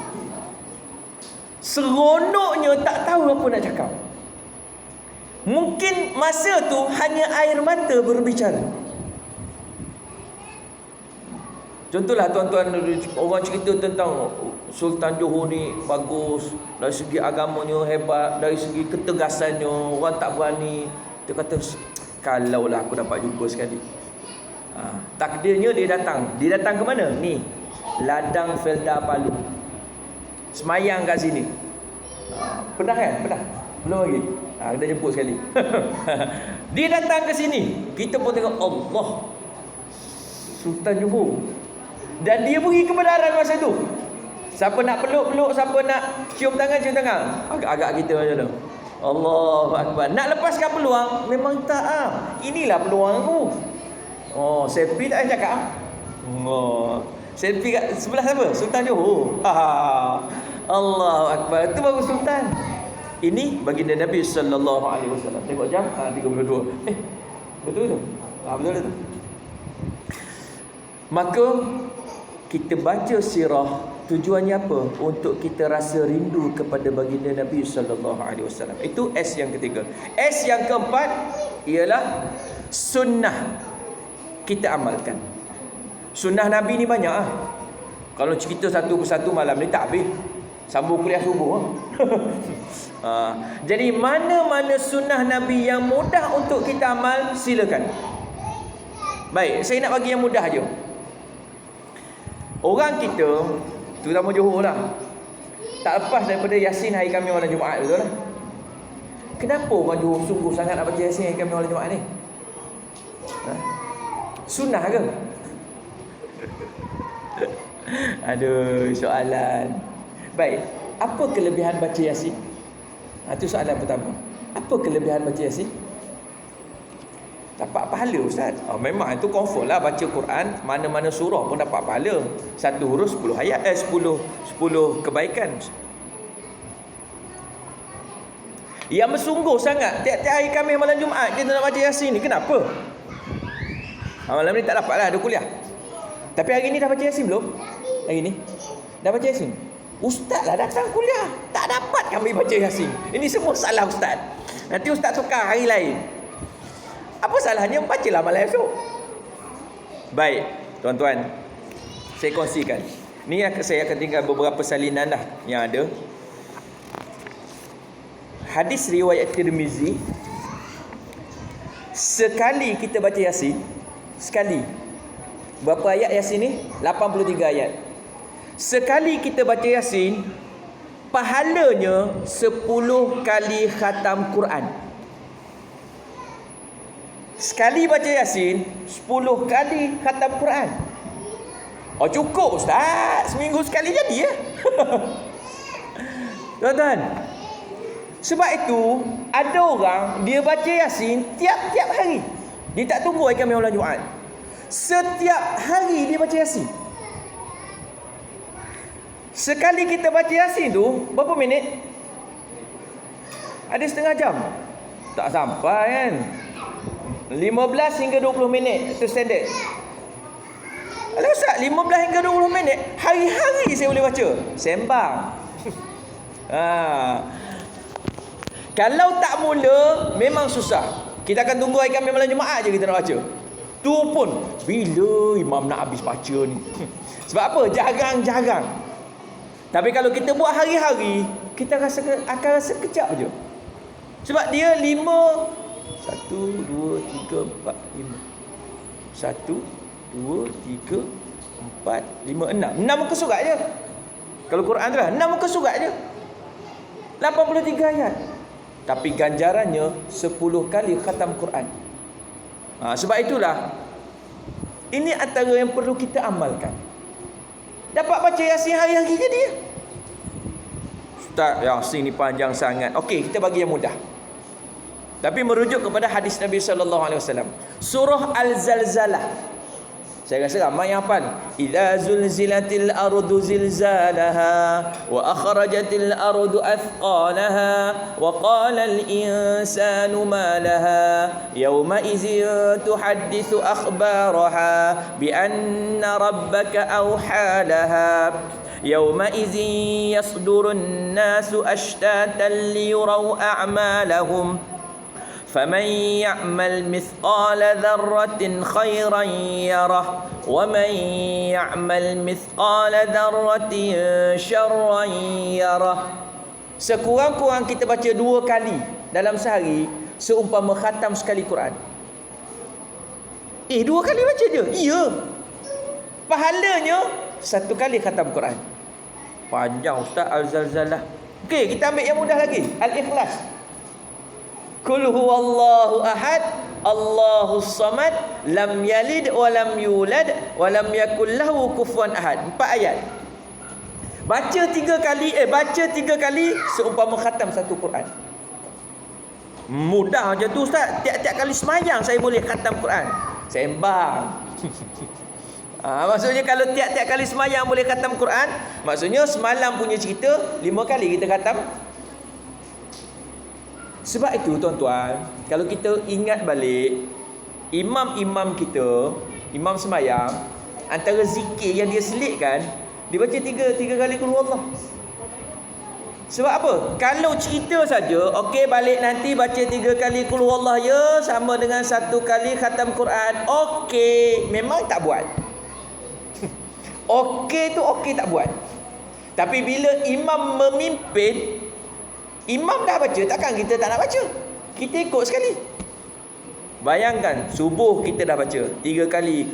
Seronoknya tak tahu apa nak cakap. Mungkin masa tu hanya air mata berbicara. Contohlah tuan-tuan, orang cerita tentang Sultan Johor ni bagus, dari segi agamanya hebat, dari segi ketegasannya, orang tak berani. Dia kata, kalaulah aku dapat jumpa sekali. Takdirnya dia datang. Dia datang ke mana? Ni, ladang Felda Palu. Semayang kat sini. Pernah kan? Pernah? Belum lagi? Kita jemput sekali. Dia datang ke sini. Kita pun tengok, Allah, Sultan Johor. Dan dia pergi ke Benaran masa tu. Siapa nak peluk-peluk, siapa nak cium tangan, cium tangan. Agak-agak kita macam tu. Allahu Akbar. Nak lepaskan peluang, memang tak. Inilah peluang aku. Selfie tak payah cakap. Selfie kat sebelah siapa? Sultan Johor. Allahu Akbar. Itu baru Sultan. Ini baginda Nabi sallallahu alaihi wasallam. Tengok jam 32. Betul tu? Betul tu. Maka kita baca sirah, tujuannya apa? Untuk kita rasa rindu kepada baginda Nabi sallallahu alaihi wasallam. Itu S yang ketiga. S yang keempat ialah sunnah kita amalkan. Sunnah Nabi ni banyak Kalau cerita satu persatu malam ni tak habis. Sambung kuliah subuh. Jadi mana-mana sunnah Nabi yang mudah untuk kita amal, silakan. Baik, saya nak bagi yang mudah aja. Orang kita, terutama Johor lah, tak lepas daripada Yasin hari Khamis malam Jumaat, betul lah. Kenapa orang Johor sungguh sangat nak baca Yasin hari Khamis malam Jumaat ni? Sunnah ke? Aduh, soalan. Baik, apa kelebihan baca Yasin? Itu soalan pertama. Apa kelebihan baca Yasin? Dapat pahala, Ustaz. Memang itu confirm lah, baca Quran mana-mana surah pun dapat pahala. Satu huruf 10 ayat, 10 kebaikan. Yang bersungguh sangat tiap-tiap hari Khamis malam Jumaat kita nak baca Yasin ni, kenapa? Malam ni tak dapat lah, ada kuliah. Tapi hari ni dah baca Yasin belum? Hari ni dah baca Yasin. Ustaz lah datang kuliah, tak dapat kami baca Yasin. Ini semua salah Ustaz. Nanti Ustaz tukar hari lain. Apa salahnya? Bacalah malam esok. Baik, tuan-tuan, saya kongsikan. Ni saya akan tinggal beberapa salinan dah yang ada. Hadis riwayat Tirmizi. Sekali kita baca Yasin, sekali. Berapa ayat Yasin ni? 83 ayat. Sekali kita baca Yasin, pahalanya 10 kali khatam Quran. Sekali baca Yasin 10 kali khatam Quran. Cukup Ustaz, seminggu sekali jadi ya. Tuan-tuan, Sebab itu ada orang dia baca Yasin tiap-tiap hari. Dia tak tunggu hari Khamis malam Jumaat. Setiap hari dia baca Yasin. Sekali kita baca Yasin tu berapa minit? Ada setengah jam. Tak sampai kan? 15 hingga 20 minit itu standard. Alah Ustaz, 15 hingga 20 minit hari-hari saya boleh baca. Sembang. Kalau tak mula memang susah. Kita akan tunggu hari Khamis malam Jumaat je kita nak baca. Tu pun bila imam nak habis baca ni. Sebab apa? Jarang-jarang. Tapi kalau kita buat hari-hari, kita akan rasa kejap je. Sebab dia 5 1 2 3 4 5 1 2 3 4 5 6 muka surat je. Kalau Quran tu lah 6 muka surat je. 83 ayat. Tapi ganjarannya 10 kali khatam Quran. Sebab itulah ini antara yang perlu kita amalkan. Dapat baca Yasin hari-hari ke dia? Ustaz, Yasin ni panjang sangat. Okey, kita bagi yang mudah. Tapi merujuk kepada hadis Nabi SAW. Surah Al-Zalzalah. Saya rasa ramai yang hafal. Idza zulzilatil ardu zilzalaha wa akhrajatil ardu athqalaha wa qala al insanu ma laha yawma idzin tuhadditsu akhbaraha bi anna rabbaka awha laha yawma idzin yasdurun nasu ashtatan liyuraw a'malahum فمن يعمل مثقال ذرة خيرا يره ومن يعمل مثقال ذرة شرا يره. Sekurang-kurang kita baca 2 kali dalam sehari seumpama khatam sekali Quran. 2 kali baca je. Ya. Pahalanya 1 kali khatam Quran. Panjang Ustaz Al-Zalzalah. Okey, kita ambil yang mudah lagi. Al-Ikhlas. Qul huwallahu ahad, Allahus samad, lam yalid wa lam yulad wa lam yakul lahu kufuwan ahad. 4 ayat. Baca 3 kali seumpama khatam satu Quran. Mudah macam tu Ustaz. Tiap-tiap kali semayang saya boleh khatam Quran. Sembang. Maksudnya kalau tiap-tiap kali semayang boleh khatam Quran, maksudnya semalam punya cerita 5 kali kita khatam. Sebab itu tuan-tuan, kalau kita ingat balik, imam-imam kita, imam semayang, antara zikir yang dia selitkan, dia baca 3 kali qul huwallah. Sebab apa? Kalau cerita saja, okey balik nanti baca 3 kali qul huwallah ya, sama dengan 1 kali khatam Quran. Okey, memang tak buat. Okey tu okey tak buat. Tapi bila imam memimpin, imam dah baca, takkan kita tak nak baca. Kita ikut sekali. Bayangkan, subuh kita dah baca 3 kali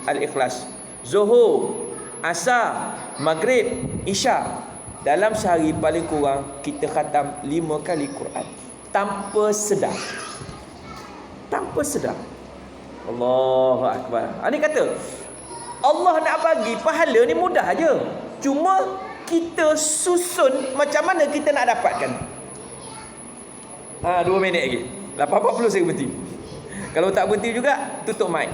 Al-Ikhlas. Zuhur, Asar, Maghrib, Isyak. Dalam sehari paling kurang kita khatam 5 kali Quran. Tanpa sedar. Tanpa sedar. Allahu Akbar. Ini kata, Allah nak bagi pahala ni mudah aja. Cuma kita susun macam mana kita nak dapatkan. 2 minit lagi. 8.40 saya berhenti. Kalau tak berhenti juga, tutup mic.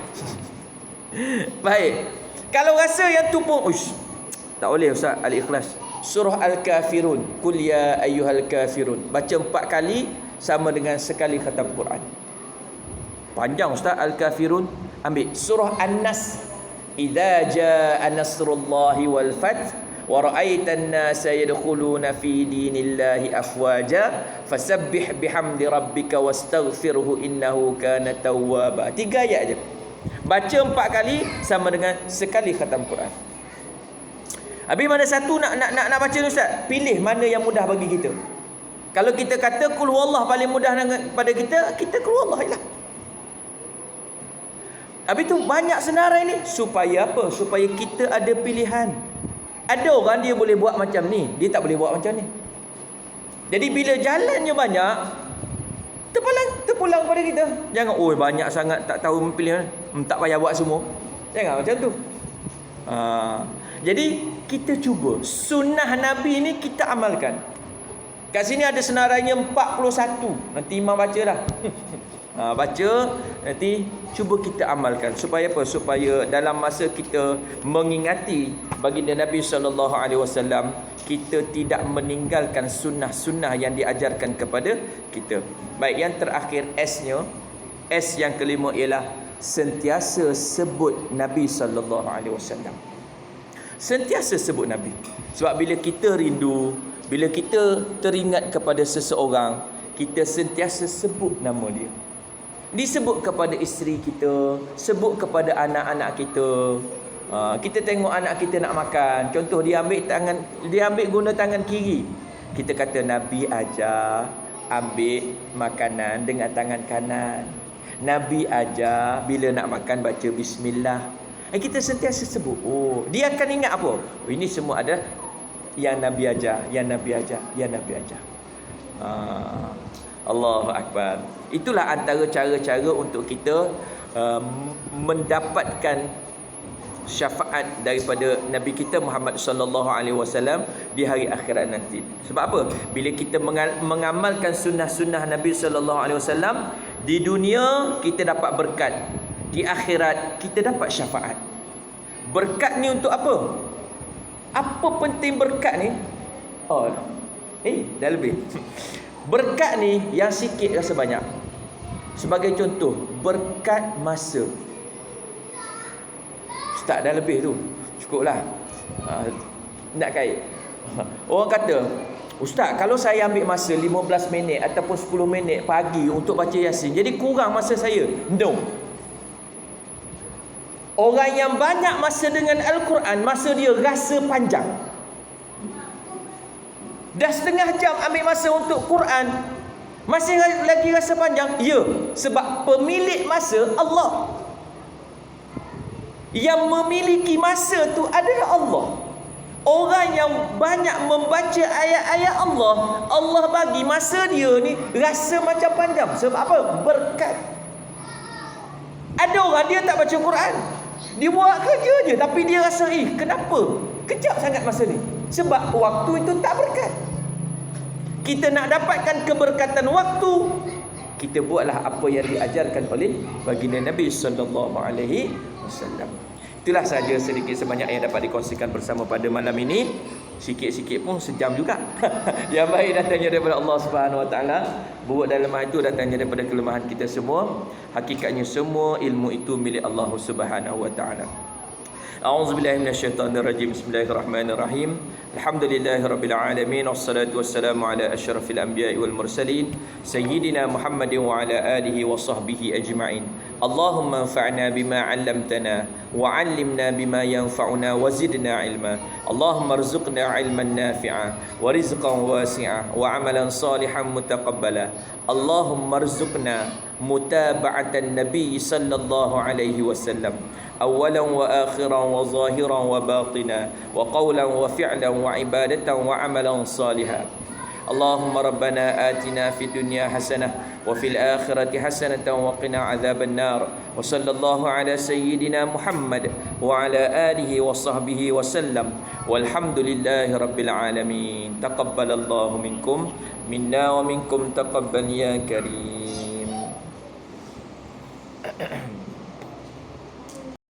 Baik. Kalau rasa yang tu pun, tak boleh Ustaz, Al-Ikhlas. Surah Al-Kafirun. Qul ya ayyuhal kafirun. Baca 4 kali sama dengan sekali khatam Quran. Panjang Ustaz Al-Kafirun. Ambil surah An-Nas. Idza jaa nasrullahi wal fath wa ra'aitan nasa yadkhuluna fi dinillahi afwaja fasabbih bihamdi rabbika wastaghfirhu innahu kana tawwaba. 3 ayat je. Baca 4 kali sama dengan sekali khatam Quran. Habis mana satu nak baca ni Ustaz? Pilih mana yang mudah bagi kita. Kalau kita kata qul huwallah paling mudah pada kita qul huwallah jelah. Habis tu banyak senarai ni supaya apa? Supaya kita ada pilihan. Ada orang dia boleh buat macam ni, dia tak boleh buat macam ni. Jadi bila jalannya banyak, terpulang pada kita. Jangan banyak sangat tak tahu pilih, tak payah buat semua. Jangan macam tu. Jadi kita cuba sunnah Nabi ni kita amalkan. Kat sini ada senarai-nya 41. Nanti imam baca dah. Baca, nanti cuba kita amalkan. Supaya apa? Supaya dalam masa kita mengingati baginda Nabi SAW, kita tidak meninggalkan sunnah-sunnah yang diajarkan kepada kita. Baik, yang terakhir S-nya, S yang kelima ialah sentiasa sebut Nabi SAW. Sentiasa sebut Nabi. Sebab bila kita rindu, bila kita teringat kepada seseorang, kita sentiasa sebut nama dia. Disebut kepada isteri kita, sebut kepada anak-anak kita. Kita tengok anak kita nak makan, contoh dia ambil guna tangan kiri. Kita kata Nabi ajar ambil makanan dengan tangan kanan. Nabi ajar bila nak makan baca bismillah. Kita sentiasa sebut. Oh, dia akan ingat apa? Oh, ini semua ada yang Nabi ajar, yang Nabi ajar, yang Nabi ajar. Allahu Akbar. Itulah antara cara-cara untuk kita mendapatkan syafaat daripada Nabi kita Muhammad sallallahu alaihi wasallam di hari akhirat nanti. Sebab apa? Bila kita mengamalkan sunnah-sunnah Nabi sallallahu alaihi wasallam, di dunia kita dapat berkat, di akhirat kita dapat syafaat. Berkat ni untuk apa? Apa penting berkat ni? Dah lebih. Berkat ni yang sikit rasa banyak. Sebagai contoh, berkat masa. Ustaz dah lebih tu, cukuplah. Nak kait. Orang kata, Ustaz, kalau saya ambil masa 15 minit ataupun 10 minit pagi untuk baca Yasin, jadi kurang masa saya. No. Orang yang banyak masa dengan Al-Quran, masa dia rasa panjang. Dah setengah jam ambil masa untuk Quran, masih lagi rasa panjang? Ya, sebab pemilik masa Allah. Yang memiliki masa tu adalah Allah. Orang yang banyak membaca ayat-ayat Allah, Allah bagi masa dia ni rasa macam panjang. Sebab apa? Berkat. Ada orang dia tak baca Quran, dia buat kerja je, tapi dia rasa kenapa kejap sangat masa ni? Sebab waktu itu tak berkat. Kita nak dapatkan keberkatan waktu, kita buatlah apa yang diajarkan oleh baginda Nabi sallallahu alaihi wasallam. Itulah sahaja sedikit sebanyak yang dapat dikongsikan bersama pada malam ini. Sikit-sikit pun sejam juga. Yang baik datangnya daripada Allah Subhanahu Wa Taala, buruk dan lemah itu datangnya daripada kelemahan kita semua. Hakikatnya semua ilmu itu milik Allah Subhanahu Wa Taala. A'udzubillahi minasyaitonirrajim. Bismillahirrahmanirrahim. Alhamdulillahirabbil alamin, wassalatu wassalamu ala asyrafil anbiya'i wal mursalin sayyidina Muhammadin wa ala alihi wa sahbihi ajma'in. Allahumma anfa'na bima 'allamtana wa 'allimna bima yanfa'una wa zidna 'ilma. Allahumma arzuqna 'ilman nafi'a wa rizqan wasi'a wa 'amalan salihan mutaqabbala. Allahumma arzuqna mutaba'atan nabiy sallallahu alaihi wasallam أولا وآخرا وظاهرا وباطنا وقولا وفعلا وعبادة وعملا صالحا. اللهم ربنا آتنا في الدنيا حسنة وفي الآخرة حسنة وقنا عذاب النار. وصلى الله على سيدنا محمد وعلى آله وصحبه وسلم والحمد لله رب العالمين. تقبل الله منكم منا ومنكم تقبل يا كريم.